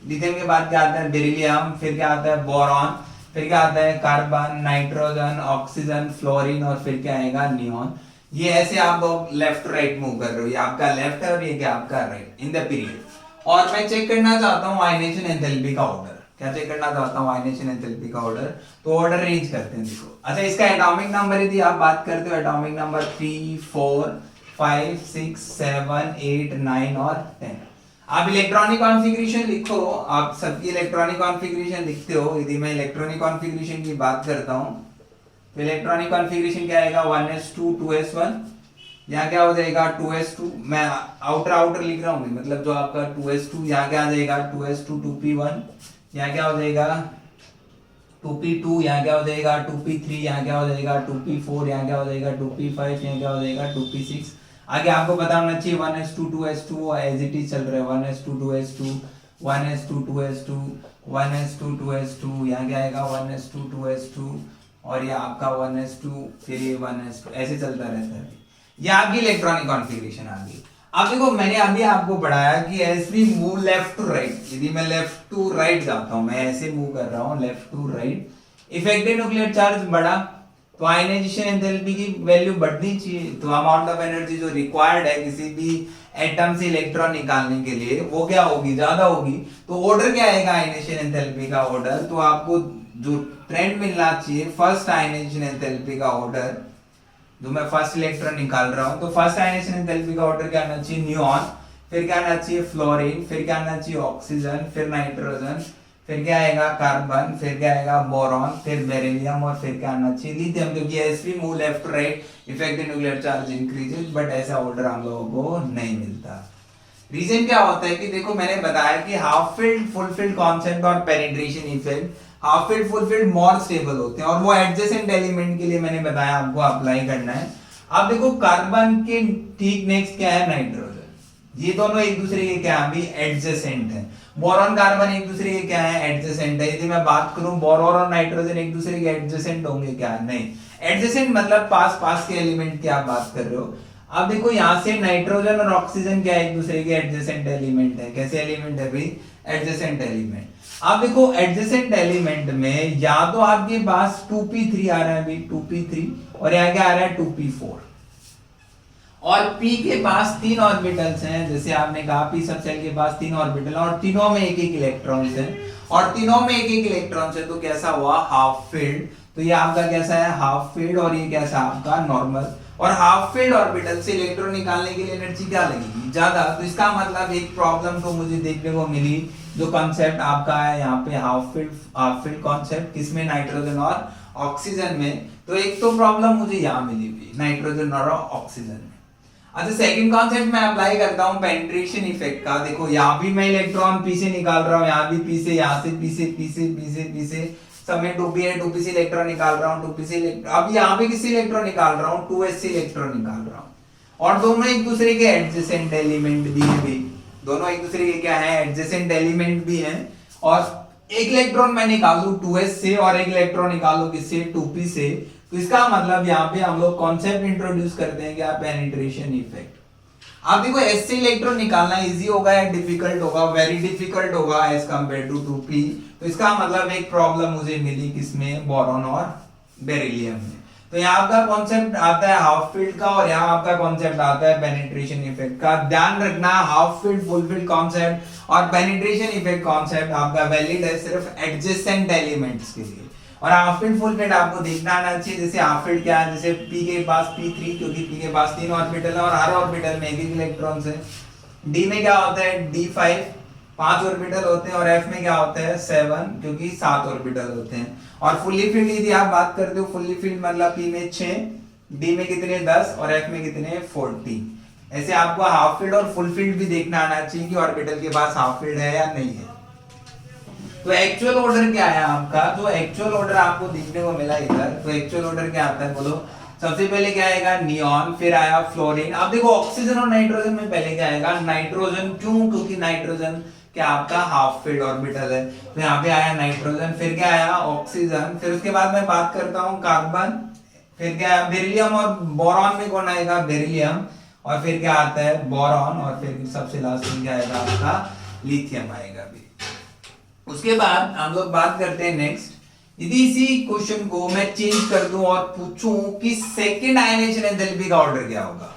लिथियम के बाद क्या आता है बेरिलियम, फिर क्या आता है बोरॉन, फिर क्या आता है कार्बन, नाइट्रोजन, ऑक्सीजन, फ्लोरीन, और फिर क्या आएगा नियॉन। ये ऐसे आप लोग लेफ्ट राइट मूव कर रहे हो, ये आपका लेफ्ट है और ये क्या आपका राइट इन द पीरियड। और मैं चेक करना चाहता हूँ आयनेशन एंथैल्पी का ऑर्डर। क्या चेक करना चाहता हूँ, आयनेशन एंथैल्पी का ऑर्डर। तो ऑर्डर रेंज करते हैं। देखो अच्छा, इसका एटॉमिक नंबर यदि आप बात करते हो, एटॉमिक नंबर 3, 4, 5, 6, 7, 8, 9 और 10। आप इलेक्ट्रॉनिक कॉन्फ़िगरेशन लिखो, आप सबकी इलेक्ट्रॉनिक कॉन्फ़िगरेशन लिखते हो। यदि मैं इलेक्ट्रॉनिक कॉन्फ़िगरेशन की बात करता हूँ तो इलेक्ट्रॉनिक कॉन्फ़िगरेशन क्या आएगा, 1s2 2s1, यहाँ क्या हो जाएगा 2s2। मैं आउटर लिख रहा हूँ, मतलब जो आपका 2s2, यहाँ क्या आ जाएगा 2s2 2p1, यहाँ क्या हो जाएगा 2p2, यहाँ क्या हो जाएगा 2p3, यहाँ क्या हो जाएगा 2p4, यहाँ क्या हो जाएगा 2p5, यहाँ क्या हो जाएगा 2p6। आगे आपको पता होना चाहिए 1s2 2s2 as it is चल रहा है, 1s2 2s2 1s2 2s2 1s2 2s2, यहाँ क्या आएगा 1s2 2s2, और ये आपका 1s2, फिर ये 1s2, ऐसे चलता रहता है। ये आपकी इलेक्ट्रॉनिक कॉन्फ़िगरेशन आ गई। अब देखो मैंने अभी आपको पढ़ाया कि as we move left to right, यदि मैं लेफ्ट टू राइट जाता हूं, मैं ऐसे मूव कर रहा हूं left to right, effective nuclear charge बढ़ा तो आयनाइजेशन एंथैल्पी की वैल्यू बढ़नी चाहिए। तो अमाउंट ऑफ एनर्जी जो रिक्वायर्ड है किसी भी एटम से इलेक्ट्रॉन निकालने के लिए वो क्या होगी, ज्यादा होगी। तो ऑर्डर क्या आएगा आयनाइजेशन एंथैल्पी का ऑर्डर, तो आपको जो ट्रेंड मिलना चाहिए फर्स्ट आयनाइजेशन एंथैल्पी का ऑर्डर, जो मैं फर्स्ट इलेक्ट्रॉन निकाल रहा हूं, तो फर्स्ट आयनाइजेशन एंथैल्पी का ऑर्डर क्या आना चाहिए नियॉन, फिर क्या आना चाहिए फ्लोरीन, फिर क्या आना चाहिए ऑक्सीजन, फिर नाइट्रोजन, फिर क्या आएगा कार्बन, फिर क्या आएगा बोरॉन, फिर बेरिलियम, और फिर क्या आना चाहिए लिथियम। क्योंकि as we move left right effective nuclear charge increases, but ऐसा ऑर्डर हम लोगों को नहीं मिलता। रीजन क्या होता है कि देखो मैंने बताया कि half filled full filled concept और penetration effect, half filled full filled more stable होते हैं, और वो एडजेसेंट एलिमेंट के लिए मैंने बताया आपको अप्लाई करना है। अब देखो कार्बन के ठीक नेक्स्ट क्या है नाइट्रोजन, ये दोनों एक दूसरे के क्या भी एडजेसेंट है। बोरॉन कार्बन एक दूसरे के क्या है एडजेसेंट है। यदि मैं बात करूं बोरॉन और नाइट्रोजन एक दूसरे के एडजेसेंट होंगे क्या, नहीं। एडजेसेंट मतलब पास पास के एलिमेंट की आप बात कर रहे हो। अब देखो यहाँ से नाइट्रोजन और ऑक्सीजन क्या एक दूसरे के एडजेसेंट एलिमेंट है। कैसे एलिमेंट है भाई, एडजेसेंट एलिमेंट। अब देखो एडजेसेंट एलिमेंट में या तो आपके पास 2p3 आ रहा है भाई 2p3, और यहाँ क्या आ रहा है 2p4, और p के पास 3 ऑर्बिटल्स हैं। जैसे आपने कहा p सब सेल के पास 3 ऑर्बिटल, और तीनों में एक एक इलेक्ट्रॉन्स हैं, और तीनों में एक एक इलेक्ट्रॉन्स है, तो कैसा हुआ हाफ फील्ड। तो ये आपका कैसा है हाफ फील्ड, और ये कैसा आपका नॉर्मल। और हाफ फील्ड ऑर्बिटल से इलेक्ट्रॉन निकालने के लिए एनर्जी क्या लगेगी, ज्यादा। तो इसका मतलब एक प्रॉब्लम तो मुझे देखने को मिली, जो कॉन्सेप्ट आपका है यहाँ पे हाफ फील्ड कॉन्सेप्ट, किसमें नाइट्रोजन और ऑक्सीजन में। तो एक तो प्रॉब्लम मुझे यहाँ मिली हुई नाइट्रोजन और ऑक्सीजन में। अच्छा सेकंड कॉन्सेप्ट मैं अप्लाई करता हूँ पेनिट्रेशन इफेक्ट का। देखो यहाँ भी मैं इलेक्ट्रॉन पी से निकाल रहा हूँ, यहाँ भी पी से, यहाँ से पी से, पी से, पी से, पी से, सब में 2p है, 2p से इलेक्ट्रॉन निकाल रहा हूँ, 2p से अब यहाँ पे किससे इलेक्ट्रॉन निकाल रहा हूँ 2s से इलेक्ट्रॉन निकाल रहा हूँ। और दोनों एक दूसरे के एडजेसेंट एलिमेंट भी है, दोनों एक दूसरे के क्या है एडजेसेंट एलिमेंट भी हैं। और एक इलेक्ट्रॉन मैं निकालू 2s से और एक इलेक्ट्रॉन निकालू किससे 2p से, तो इसका मतलब यहाँ पे हम लोग कॉन्सेप्ट इंट्रोड्यूस करते हैं क्या पेनिट्रेशन इफेक्ट। आप देखो s से इलेक्ट्रॉन निकालना इजी होगा या डिफिकल्ट होगा, वेरी डिफिकल्ट होगा एज कंपेयर टू 2p। तो इसका मतलब एक प्रॉब्लम मुझे मिली किसमें बोरॉन और बेरिलियम में। तो यहाँ आपका कॉन्सेप्ट आता है हाफ फील्ड का, और यहाँ आपका कॉन्सेप्ट आता है पेनिट्रेशन इफेक्ट का। ध्यान रखना half filled full field concept और पेनिट्रेशन इफेक्ट कॉन्सेप्ट आपका वैलिड है सिर्फ एडजेसेंट एलिमेंट्स के लिए, और हाफ फील्ड फुल फील्ड आपको देखना आना चाहिए। जैसे हाफ फील्ड क्या है, जैसे p के पास p3, क्योंकि p के पास 3 ऑर्बिटल है और हर ऑर्बिटल में एक एक इलेक्ट्रॉन है। d में क्या होता है d5, 5 ऑर्बिटल होते हैं और F में क्या होता है 7 क्योंकि 7 ऑर्बिटल होते हैं। और फुल्ली फील्ड यदि आप बात करते हो फुल्ली फील्ड मतलब P में 6, D में कितने 10 और F में कितने 40। ऐसे आपको हाफ फील्ड और फुल फील्ड भी देखना आना चाहिए कि ऑर्बिटल के पास हाफ फील्ड है या नहीं है। तो एक्चुअल ऑर्डर क्या है आपका, तो एक्चुअल ऑर्डर आपको देखने को मिला इधर। तो एक्चुअल ऑर्डर क्या आता है बोलो, सबसे पहले क्या आएगा नियॉन, फिर आया फ्लोरीन। अब देखो ऑक्सीजन और नाइट्रोजन में पहले क्या आएगा नाइट्रोजन, क्यों, क्योंकि नाइट्रोजन क्या आपका हाफ फील्ड ऑर्बिटल है, तो यहाँ पे आया नाइट्रोजन। फिर क्या आया ऑक्सीजन, फिर उसके बाद मैं बात करता हूँ कार्बन, फिर क्या आया बेरिलियम, और बोरॉन में कौन आएगा बेरिलियम, और फिर क्या आता है बोरॉन, और फिर सबसे लास्ट में क्या आएगा आपका लिथियम आएगा भी। उसके बाद हम लोग बात करते हैं नेक्स्ट, यदि इसी क्वेश्चन को मैं चेंज कर दूं और पूछूं कि सेकंड आयनाइजेशन एंथैल्पी का ऑर्डर क्या होगा।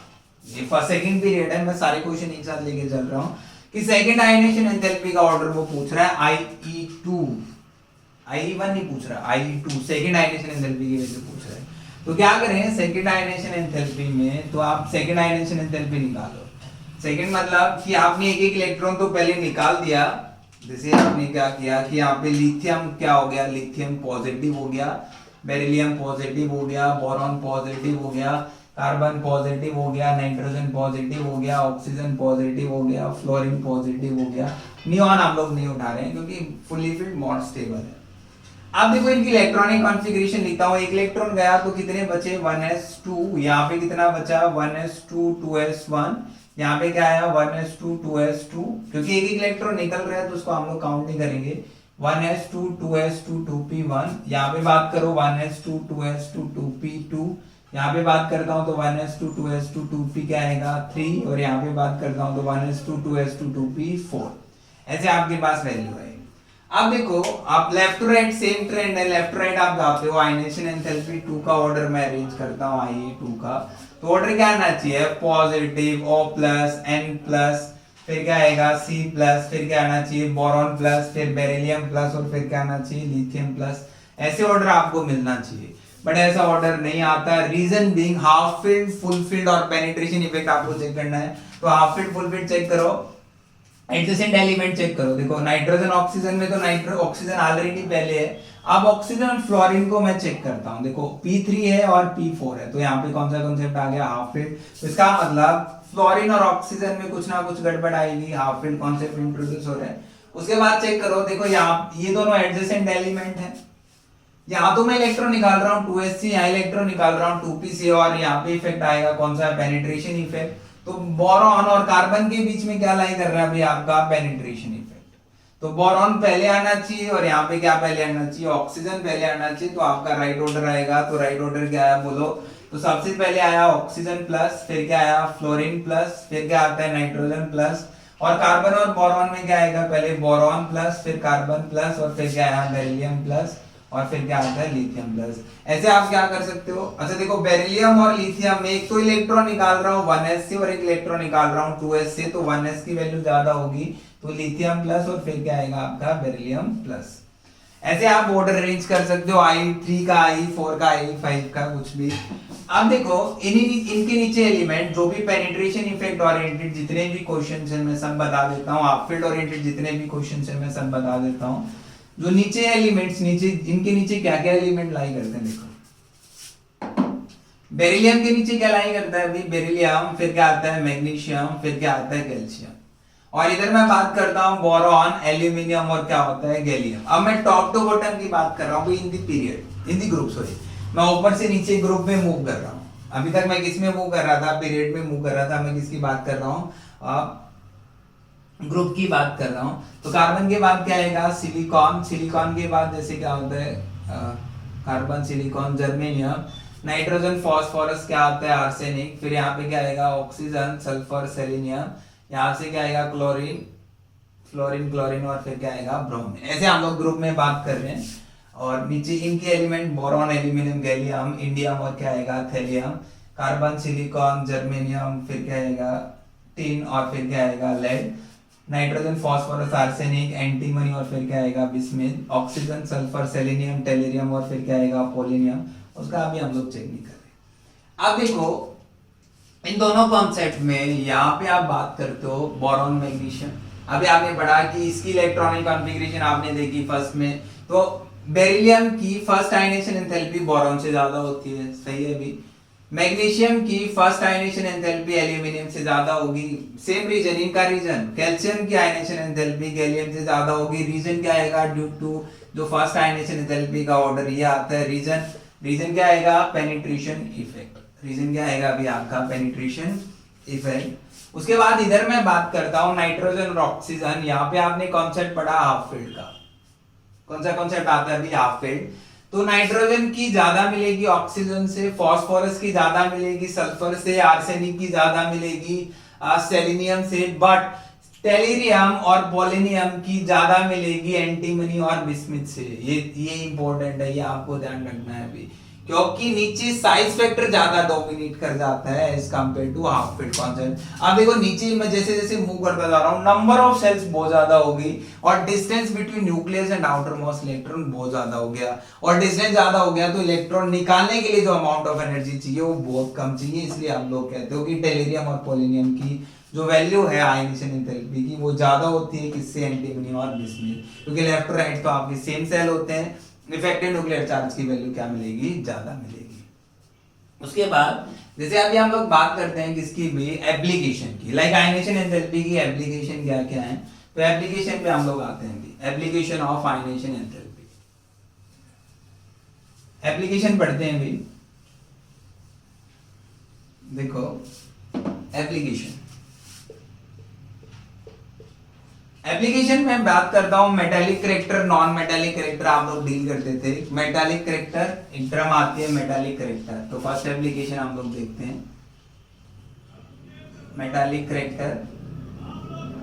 ये फर्स्ट सेकंड पीरियड है, मैं सारे क्वेश्चन एक साथ लेके चल रहा हूं कि सेकंड आयनाइजेशन एंथैल्पी का ऑर्डर वो पूछ रहा है IE2, IE1 नहीं पूछ रहा, IE2 सेकंड आयनाइजेशन एंथैल्पी की वजह से पूछ रहा है। तो क्या करें सेकंड आयनाइजेशन एंथैल्पी में, तो आप सेकंड आयनाइजेशन एंथैल्पी निकालो। सेकंड मतलब कि आपने एक एक इलेक्ट्रॉन तो पहले निकाल दिया, जैसे आपने क्या किया कि यहाँ पे लिथियम क्या हो गया, लिथियम पॉजिटिव हो गया, बेरिलियम पॉजिटिव हो गया, बोरॉन पॉजिटिव हो गया, कार्बन पॉजिटिव हो गया, नाइट्रोजन पॉजिटिव हो गया, ऑक्सीजन पॉजिटिव हो गया, फ्लोरीन पॉजिटिव हो गया। नियॉन हम लोग नहीं उठा रहे हैं क्योंकि फुली फील्ड मोर स्टेबल है। अब देखो इनकी इलेक्ट्रॉनिक कॉन्फ़िगरेशन लिखता हूं, एक इलेक्ट्रॉन गया तो कितने बचे 1s2, यहाँ पे कितना बचा 1s2 2s1, यहाँ पे क्या आया 1s2 2s2, क्योंकि एक एक इलेक्ट्रॉन निकल रहा है तो उसको हम लोग काउंट नहीं करेंगे। 1s2 2s2 2p1, यहाँ पे बात करो 1s2 2s2 2p2, यहाँ पे बात करता हूँ तो 1s2 2s2 2p क्या आएगा 3, और यहाँ पे बात करता हूँ तो 1s2 2s2 2p4। ऐसे आपके पास वैल्यू है। अब देखो आप left to right same trend है, लेफ्ट टू राइट आप जाते हो, आयनाइजेशन एंथैल्पी 2 का ऑर्डर मैं अरेंज करता हूँ IE2 का, तो ऑर्डर क्या आना चाहिए positive O plus N plus, फिर क्या आएगा C प्लस, फिर क्या आना चाहिए बोरॉन प्लस, फिर बेरिलियम प्लस, और फिर क्या आना चाहिए लिथियम प्लस। ऐसे ऑर्डर आपको मिलना चाहिए, बट ऐसा ऑर्डर नहीं आता। Reason being half filled full filled और पेनिट्रेशन इफेक्ट आपको चेक करना है। तो half filled full filled check करो, एडजेसेंट एलिमेंट चेक करो। देखो नाइट्रोजन ऑक्सीजन में तो ऑक्सीजन ऑलरेडी पहले है। अब ऑक्सीजन और फ्लोरीन को मैं चेक करता हूं, देखो P3 है और P4 है, तो यहाँ पे कौन सा कॉन्सेप्ट आ गया हाफ फील्ड। तो इसका मतलब फ्लोरीन और ऑक्सीजन में कुछ ना कुछ गड़बड़ आएगी, हाफ फील्ड कॉन्सेप्ट इंट्रोड्यूस हो रहा है। उसके बाद चेक करो, देखो यहाँ ये दोनों एडजेसेंट एलिमेंट है, यहाँ तो मैं इलेक्ट्रॉन निकाल रहा हूँ 2sc, यहाँ इलेक्ट्रॉन निकाल रहा हूँ 2pc, और यहाँ पे इफेक्ट आएगा कौन सा पेनिट्रेशन इफेक्ट। तो बोरॉन और कार्बन के बीच में क्या लाई कर रहा है अभी आपका पेनिट्रेशन इफेक्ट। तो बोरॉन पहले आना चाहिए और यहाँ पे क्या पहले आना चाहिए ऑक्सीजन पहले आना चाहिए, तो आपका राइट ऑर्डर आएगा। तो राइट ऑर्डर क्या आया बोलो, तो सबसे पहले आया ऑक्सीजन प्लस, फिर क्या आया फ्लोरीन प्लस, फिर क्या आता है नाइट्रोजन प्लस, और कार्बन और बोरॉन में क्या आएगा पहले बोरॉन प्लस, फिर कार्बन प्लस, और फिर क्या आया बेरिलियम प्लस, और फिर क्या आता है लिथियम प्लस। ऐसे आप क्या कर सकते हो, अच्छा देखो बेरिलियम और लिथियम में एक तो इलेक्ट्रॉन निकाल रहा हूँ 1s से और एक इलेक्ट्रॉन निकाल रहा हूँ 2s से, तो 1s की वैल्यू ज्यादा होगी तो लिथियम प्लस, और फिर क्या आएगा आपका बेरिलियम प्लस। ऐसे आप ऑर्डर अरेंज कर सकते हो IE3 का, IE4 का, IE5 का, कुछ भी। अब देखो इनके नीचे एलिमेंट जो भी पेनिट्रेशन इफेक्ट ओरिएंटेड जितने भी क्वेश्चन है मैं सब बता देता हूँ, हाफ फील्ड ओरिएंटेड जितने भी क्वेश्चन है मैं सब बता देता हूँ। जो नीचे एलिमेंट्स, नीचे इनके नीचे क्या क्या एलिमेंट लाई करते हैं, देखो बेरिलियम के नीचे क्या लाई करता है अभी बेरिलियम, फिर क्या आता है मैग्नीशियम, फिर क्या आता है कैल्शियम, और इधर मैं बात करता हूं बोरॉन, एल्यूमिनियम, और क्या होता है गैलियम। अब मैं टॉप टू बॉटम की बात कर रहा हूं in the period, in the group, sorry मैं ऊपर से नीचे ग्रुप में मूव कर रहा हूं। अभी तक मैं किस में मूव कर रहा था, पीरियड में मूव कर रहा था, मैं किसकी बात कर रहा हूं ग्रुप की बात कर रहा हूं। तो कार्बन के बाद क्या आएगा सिलिकॉन, सिलिकॉन के बाद जैसे क्या होता है carbon, silicon, germanium, nitrogen, phosphorus, क्या आता है आर्सेनिक, फिर यहाँ पे क्या आएगा ऑक्सीजन, सल्फर, सेलेनियम, यहाँ से क्या आएगा क्लोरीन, फ्लोरीन, क्लोरीन, और फिर क्या आएगा ब्रोमीन। ऐसे हम लोग ग्रुप में बात कर रहे हैं। और नीचे इनके element boron, aluminium, gallium, indium, और क्या आएगा थैलियम, कार्बन, सिलिकॉन, जर्मेनियम, फिर क्या आएगा टिन, और फिर क्या आएगा lead, nitrogen, phosphorus, arsenic, antimony, और फिर क्या आएगा bismuth, oxygen, sulphur, selenium, tellurium, और फिर क्या आएगा पोलिनियम। उसका अभी हम लोग चेक नहीं कर रहे। अब देखो इन दोनों कॉन्सेप्ट में यहाँ पे आप बात करते हो बोरॉन, मैग्नीशियम, अभी आपने पढ़ा कि इसकी इलेक्ट्रॉनिक कॉन्फ़िगरेशन आपने देखी फर्स्ट में, तो बेरिलियम की फर्स्ट आयनेशन एंथैल्पी बोरॉन से ज्यादा होती है, सही है भी। मैग्नीशियम की फर्स्ट आयनेशन एंथैल्पी एल्यूमिनियम से ज्यादा होगी, सेम रीजन, इनका रीजन। कैल्शियम की आयनेशन एंथैल्पी गैलियम से ज्यादा होगी, रीजन क्या आएगा, ड्यू टू जो फर्स्ट आयनेशन एंथैल्पी का ऑर्डर ये आता है, रीजन क्या आएगा, पेनिट्रेशन इफेक्ट। रीजन क्या आएगा अभी आपका, पेनिट्रेशन इफेक्ट। उसके बाद इधर मैं बात करता हूं नाइट्रोजन और ऑक्सीजन। यहाँ पे आपने कॉन्सेप्ट पढ़ा हाफ फील्ड का, कौन सा कॉन्सेप्ट आता है अभी, हाफ फील्ड। तो नाइट्रोजन की ज्यादा मिलेगी ऑक्सीजन से, फास्फोरस की ज्यादा मिलेगी सल्फर से, आर्सेनिक की ज्यादा मिलेगी सेलेनियम से, बट टेलिरियम और पोलेनियम की ज्यादा मिलेगी एंटीमनी और बिस्मिथ से। ये इंपॉर्टेंट है, ये आपको ध्यान रखना है अभी, क्योंकि नीचे साइज फैक्टर ज्यादा डोमिनेट कर जाता है as compare to half filled concept. अब देखो नीचे मैं जैसे जैसे मूव करता जा रहा हूं, नंबर ऑफ सेल्स बहुत ज्यादा होगी और distance between nucleus and outer most electron बहुत ज्यादा हो गया, और डिस्टेंस ज्यादा हो गया तो इलेक्ट्रॉन निकालने के लिए जो अमाउंट ऑफ एनर्जी चाहिए वो बहुत कम चाहिए। इसलिए हम लोग कहते हो कि टेलिरियम और पोलेनियम की जो वैल्यू है आयनेशन एंथैल्पी की वो ज्यादा होती है किससे, एंटीमनी और बिस्मिथ, क्योंकि लेफ्ट और राइट तो आपके सेम सेल होते हैं। इफेक्टिव न्यूक्लियर चार्ज की वैल्यू क्या मिलेगी, ज्यादा मिलेगी। उसके बाद जैसे अभी हम लोग बात करते हैं किसकी भी, एप्लीकेशन की, लाइक आयनेशन एंथैल्पी की एप्लीकेशन क्या क्या है, तो एप्लीकेशन पे हम लोग आते हैं भी, application of ionisation enthalpy. Application पढ़ते हैं भी, देखो एप्लीकेशन में बात करता हूं metallic character, non metallic character आप लोग डील करते थे। मेटालिक करेक्टर, एक टर्म आती है मेटालिक करेक्टर, तो फर्स्ट एप्लीकेशन हम लोग देखते हैं मेटालिक करेक्टर,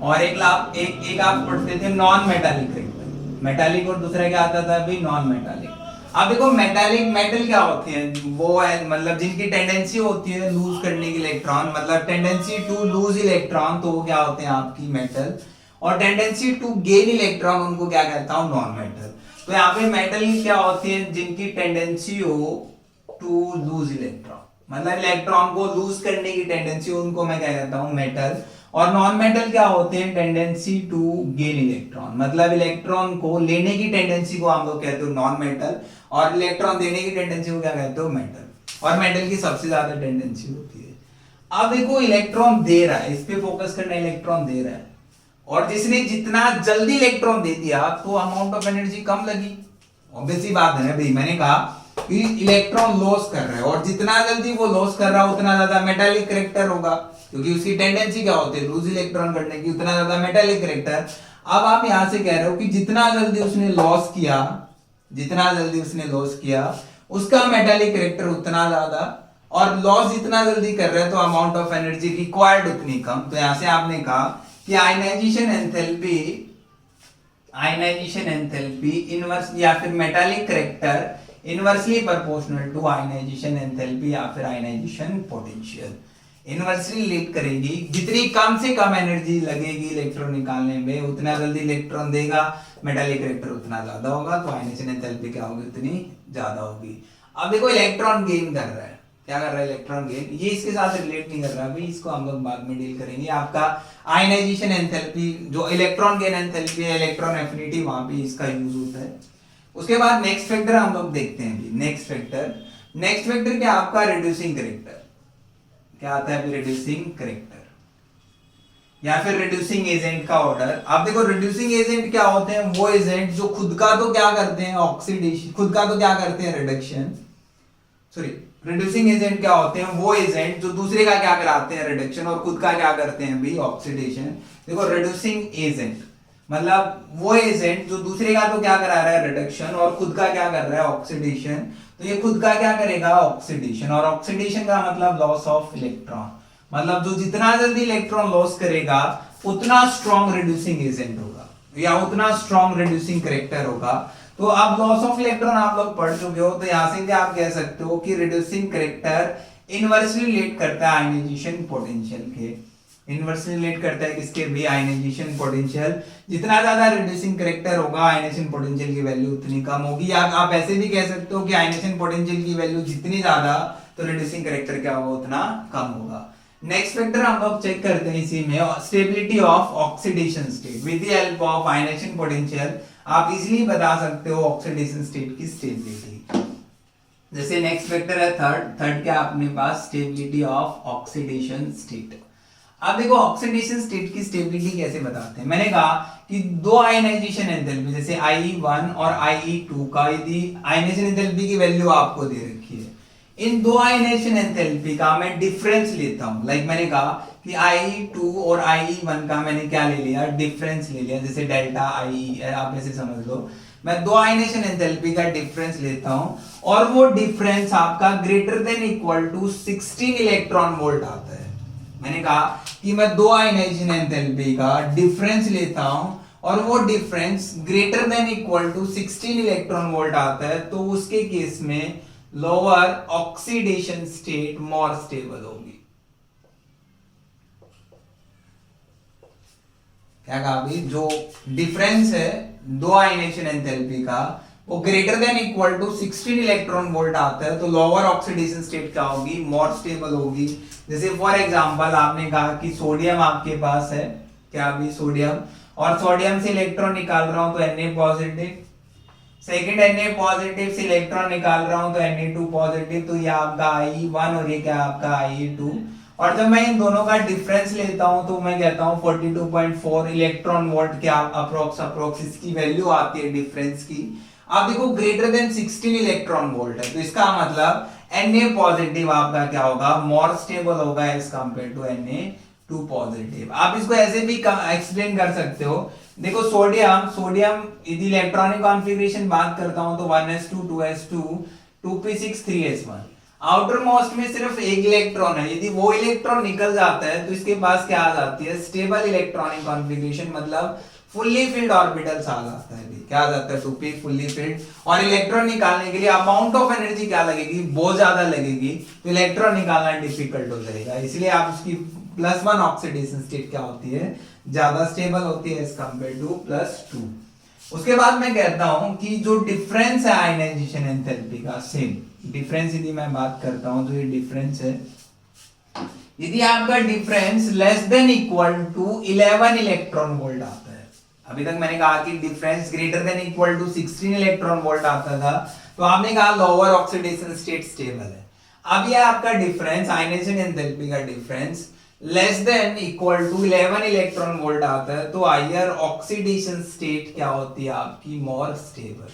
और एक आप पढ़ते थे नॉन मेटालिक करेक्टर। मेटालिक और दूसरा क्या आता था अभी, नॉन मेटालिक। अब देखो मेटालिक, मेटल क्या होते हैं, वो है मतलब जिनकी टेंडेंसी होती है लूज करने की इलेक्ट्रॉन, मतलब टेंडेंसी टू लूज इलेक्ट्रॉन, तो वो क्या होते हैं आपकी मेटल, और टेंडेंसी टू गेन इलेक्ट्रॉन उनको क्या कहता हूं, नॉन मेटल। तो यहाँ पे मेटल क्या होती है, जिनकी टेंडेंसी हो टू लूज इलेक्ट्रॉन, मतलब इलेक्ट्रॉन को लूज करने की टेंडेंसी हो, उनको मैं क्या कहता हूं, मेटल। और नॉन मेटल क्या होते हैं, टेंडेंसी टू गेन इलेक्ट्रॉन, मतलब इलेक्ट्रॉन को लेने की टेंडेंसी को हम लोग कहते हो नॉन मेटल, और इलेक्ट्रॉन देने की टेंडेंसी को क्या कहते हो, मेटल। और मेटल की सबसे ज्यादा टेंडेंसी होती है। अब देखो इलेक्ट्रॉन दे रहा है, इस पे फोकस करना, इलेक्ट्रॉन दे रहा है, और जिसने जितना जल्दी इलेक्ट्रॉन दे दिया तो अमाउंट ऑफ एनर्जी कम लगी। ऑब्वियसली बात है ना भाई, मैंने कहा कि इलेक्ट्रॉन लॉस कर रहा है, और जितना जल्दी वो लॉस कर रहा है उतना ज्यादा मेटालिक करेक्टर होगा, क्योंकि उसकी टेंडेंसी क्या होती है, लूज इलेक्ट्रॉन करने की, उतना ज्यादा मेटालिक करेक्टर। अब आप यहां से कह रहे हो कि जितना जल्दी उसने लॉस किया, जितना जल्दी उसने लॉस किया उसका मेटालिक करेक्टर उतना ज्यादा, और लॉस जितना जल्दी कर रहे हैं तो अमाउंट ऑफ एनर्जी रिक्वायर्ड उतनी कम। तो यहां से आपने कहा कि आयनाइजेशन एंथैल्पी इनवर्स या फिर metallic character inversely proportional to ionisation enthalpy या फिर आयनाइजेशन पोटेंशियल। इनवर्सली रिलेट करेगी, जितनी कम से कम एनर्जी लगेगी इलेक्ट्रॉन निकालने में उतना जल्दी इलेक्ट्रॉन देगा, मेटालिक करेक्टर उतना ज्यादा होगा, तो आयनाइजेशन एंथैल्पी क्या होगी, उतनी ज्यादा होगी। अब देखो इलेक्ट्रॉन गेन कर रहा है, क्या कर रहा है, इलेक्ट्रॉन गेन, ये इसके साथ रिलेट नहीं कर रहा भाई, इसको हम लोग बाद में डील करेंगे। आपका आयनाइजेशन एंथैल्पी जो इलेक्ट्रॉन गेन एंथैल्पी है, इलेक्ट्रॉन एफिनिटी, वहां पे इसका यूज होता है। उसके बाद नेक्स्ट फैक्टर हम लोग देखते हैं भी, नेक्स्ट फैक्टर क्या आपका, रिड्यूसिंग करेक्टर। क्या आता है, रिड्यूसिंग करेक्टर या फिर रिड्यूसिंग एजेंट का ऑर्डर। आप देखो रिड्यूसिंग एजेंट क्या होते हैं, वो एजेंट जो खुद का तो क्या करते हैं, ऑक्सीडेशन, खुद का तो क्या करते हैं, रिडक्शन, सॉरी रिड्यूसिंग एजेंट क्या होते हैं, वो एजेंट जो दूसरे का क्या कराते हैं, रिडक्शन, और खुद का क्या करते हैं भी, ऑक्सीडेशन। देखो रिड्यूसिंग एजेंट मतलब वो एजेंट जो दूसरे का तो क्या करा रहा है, रिडक्शन, और खुद का क्या कर रहा है, ऑक्सीडेशन। तो ये खुद का क्या करेगा, ऑक्सीडेशन, और ऑक्सीडेशन का मतलब लॉस ऑफ इलेक्ट्रॉन, मतलब जो जितना जल्दी इलेक्ट्रॉन लॉस करेगा उतना स्ट्रॉन्ग रिड्यूसिंग एजेंट होगा या उतना स्ट्रॉन्ग रिड्यूसिंग करेक्टर होगा। तो अब लॉस ऑफ इलेक्ट्रॉन आप लोग पढ़ चुके हो, तो यहां से क्या आप कह सकते हो कि रिड्यूसिंग करेक्टर इनवर्सली रिलेट करता है आयनाइजेशन पोटेंशियल के, इनवर्सली रिलेट करता है किसके भी, आयनाइजेशन पोटेंशियल। जितना ज्यादा रिड्यूसिंग करेक्टर होगा आयनाइजेशन पोटेंशियल की वैल्यू उतनी कम होगी, या आप ऐसे भी कह सकते हो कि आयनाइजेशन पोटेंशियल की वैल्यू जितनी ज्यादा तो रिड्यूसिंग करेक्टर क्या होगा, उतना कम होगा। नेक्स्ट फैक्टर हम लोग चेक करते हैं इसी में, stability of oxidation state with the help of ionisation potential आप इजीली बता सकते हो ऑक्सीडेशन स्टेट की स्टेबिलिटी। जैसे नेक्स्ट फैक्टर है थर्ड क्या अपने पास, स्टेबिलिटी ऑफ ऑक्सीडेशन स्टेट। अब देखो ऑक्सीडेशन स्टेट की स्टेबिलिटी कैसे बताते हैं। मैंने कहा कि दो आयनाइजेशन एंथैल्पी जैसे IE1 और IE2 का यदि आयनाइजेशन एंथैल्पी की वैल्यू आपको दे रखी है, इन दो आयनाइजेशन एंथैल्पी का मैं डिफरेंस लेता हूं। लाइक मैंने कहा कि IE2 और IE1 का मैंने क्या ले लिया, डिफरेंस ले लिया, जैसे डेल्टा IE आप ऐसे समझ लो। मैं दो आयनाइजेशन एंथैल्पी का डिफरेंस लेता हूं और वो डिफरेंस आपका greater than equal to 16 electron volt आता है। मैंने कहा कि मैं दो आयनाइजेशन एंथैल्पी का डिफरेंस लेता हूं और वो difference greater than equal to 16 electron volt आता है, तो उसके केस में lower oxidation state more stable होगी। क्या कहा अभी, जो डिफरेंस है दो आयनाइजेशन एंथैल्पी का वो greater than equal to 16 electron volt आता है, तो लोअर ऑक्सीडेशन स्टेट क्या होगी, मोर स्टेबल होगी। जैसे फॉर एग्जांपल आपने कहा कि सोडियम आपके पास है, क्या अभी सोडियम, और सोडियम से इलेक्ट्रॉन निकाल रहा हूं तो Na positive, second Na positive से इलेक्ट्रॉन निकाल रहा हूं तो Na2 पॉजिटिव, तो ये आपका IE1 और ये क्या आपका IE2। और जब मैं इन दोनों का डिफरेंस लेता हूं तो मैं कहता हूं 42.4 इलेक्ट्रॉन वोल्ट क्या अप्रोक्स इसकी वैल्यू आती है डिफरेंस की। आप देखो ग्रेटर देन 16 इलेक्ट्रॉन वोल्ट है, तो इसका मतलब Na पॉजिटिव आपका क्या होगा, मोर स्टेबल होगा as compare to Na2 positive. आप इसको ऐसे भी एक्सप्लेन कर सकते हो। देखो सोडियम यदि इलेक्ट्रॉनिक कॉन्फ़िगरेशन बात करता हूं तो 1s2 2s2 2p6 3s1, outer most में सिर्फ एक इलेक्ट्रॉन है, यदि वो इलेक्ट्रॉन निकल जाता है तो इसके पास क्या आ जाती है, स्टेबल इलेक्ट्रॉनिक कॉन्फ़िगरेशन, मतलब फुल्ली फिल्ड ऑर्बिटल्स आ जाता है। क्या आ जाता है, 2p फुल्ली फिल्ड। और इलेक्ट्रॉन निकालने के लिए अमाउंट ऑफ एनर्जी क्या लगेगी, बहुत ज्यादा लगेगी, तो इलेक्ट्रॉन निकालना डिफिकल्ट हो जाएगा। इसलिए आप उसकी +1 ऑक्सीडेशन स्टेट क्या होती है, ज्यादा स्टेबल होती है एज कंपेयर टू +2। उसके बाद मैं कहता हूं कि जो डिफरेंस है आयनाइजेशन एंथैल्पी का, सेम डिफरेंस यदि मैं बात करता हूं तो ये डिफरेंस है, यदि आपका difference less than equal to 11 electron volt आता है। अभी तक मैंने कहा कि difference greater than equal to 16 electron volt आता था, तो आपने कहा लोअर ऑक्सीडेशन स्टेट स्टेबल है। अब ये आपका डिफरेंस आयनाइजेशन एंथैल्पी का difference less than equal to 11 electron volt आता है, तो हायर ऑक्सीडेशन स्टेट क्या होती है आपकी, more stable.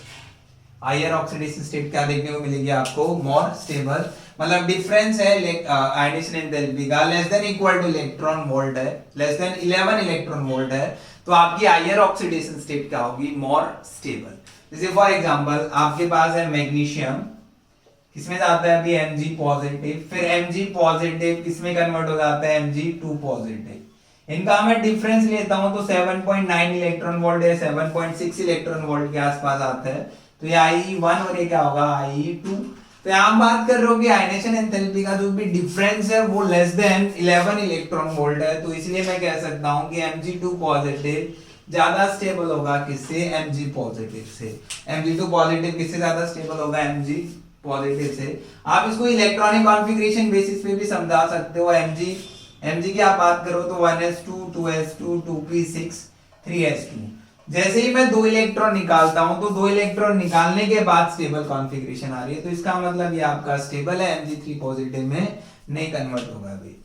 Higher oxidation state क्या देखने को मिलेगी आपको, मोर स्टेबल। मतलब डिफरेंस है आयनाइजेशन एंथैल्पी का less than equal to electron volt है, लेस देन 11 इलेक्ट्रॉन वोल्ट है, तो आपकी हायर ऑक्सीडेशन स्टेट क्या होगी, मोर स्टेबल। जैसे फॉर एग्जांपल आपके पास है मैग्नीशियम, किसमें जाता है अभी Mg पॉजिटिव, फिर Mg पॉजिटिव किसमें कन्वर्ट हो जाता है, Mg2 पॉजिटिव। इनका मैं डिफरेंस लेता हूं तो 7.9 इलेक्ट्रॉन वोल्ट है, 7.6 इलेक्ट्रॉन वोल्ट के आसपास आता है, तो ये IE1 और ये क्या होगा IE2। तो यहां बात कर रहे हो कि आयनाइजेशन एंथैल्पी का जो भी डिफरेंस है वो लेस देन 11 इलेक्ट्रॉन वोल्ट है, तो इसलिए मैं कह सकता हूं कि Mg2 पॉजिटिव ज्यादा स्टेबल होगा किससे, Mg पॉजिटिव से। Mg2 पॉजिटिव किससे ज्यादा स्टेबल होगा, Mg पॉजिटिव से। आप इसको इलेक्ट्रॉनिक कॉन्फ़िगरेशन बेसिस पे भी समझा सकते हो। Mg की आप बात करो तो 1s2 2s2 2p6 3s2। जैसे ही मैं दो इलेक्ट्रॉन निकालता हूं तो दो इलेक्ट्रॉन निकालने के बाद स्टेबल कॉन्फ़िगरेशन आ रही है, तो इसका मतलब ये आपका स्टेबल है, Mg3 पॉजिटिव में नहीं कन्वर्ट होगा अभी।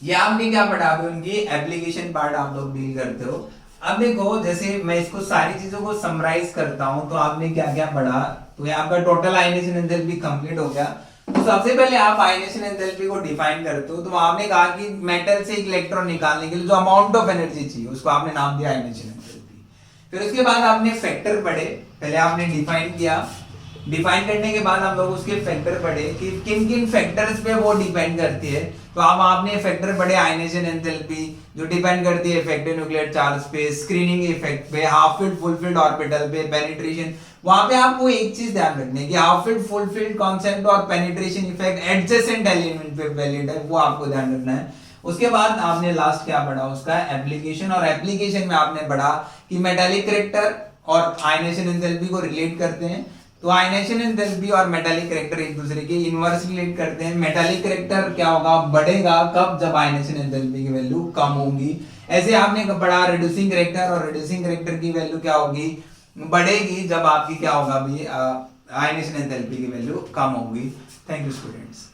ये आपने क्या पढ़ा, अभी उनकी एप्लीकेशन पार्ट आप लोग डील करते हो। अब देखो जैसे मैं इसको सारी चीजों को समराइज करता हूं तो आपने क्या क्या पढ़ा, तो ये आपका टोटल आयनाइजेशन एंथैल्पी कंप्लीट हो गया। तो सबसे पहले आप आयनाइजेशन एंथैल्पी को डिफाइन करते हो, तो आपने कहा कि मेटल से एक इलेक्ट्रॉन निकालने के लिए जो अमाउंट ऑफ एनर्जी चाहिए उसको आपने नाम दिया आयनाइजेशन एंथैल्पी। फिर उसके बाद आपने फैक्टर पढ़े, पहले आपने डिफाइन किया, डिफाइन करने के बाद हम लोग उसके फैक्टर पढ़े कि किन किन फैक्टर्स पे वो डिपेंड करती है। तो अब आपने फैक्टर पढ़े आयनाइजेशन एंथैल्पी जो डिपेंड करती है इफेक्टिव न्यूक्लियर चार्ज पे, स्क्रीनिंग इफेक्ट पे, half filled full field orbital पे, पेनिट्रेशन। वहां पे आपको एक चीज ध्यान रखनी है कि half filled full filled concept और पेनिट्रेशन इफेक्ट एडजेसेंट एलिमेंट पे वैलिड है, वो आपको ध्यान रखना है। उसके बाद आपने लास्ट क्या पढ़ा, उसका एप्लीकेशन, और एप्लीकेशन में आपने पढ़ा कि मेटालिक करैक्टर और आयनाइजेशन एंथैल्पी को रिलेट करते हैं। तो आयनेशन एंथैल्पी और मेटालिक कैरेक्टर एक दूसरे के इनवर्स रिलेट करते हैं। मेटालिक कैरेक्टर क्या होगा, बढ़ेगा कब, जब आयनेशन एंथैल्पी की वैल्यू कम होगी। ऐसे आपने पढ़ा रिड्यूसिंग कैरेक्टर, और रिड्यूसिंग कैरेक्टर की वैल्यू क्या होगी, बढ़ेगी जब आपकी क्या होगा भी आयनेशन एंथैल्पी की वैल्यू कम होगी। Thank you students.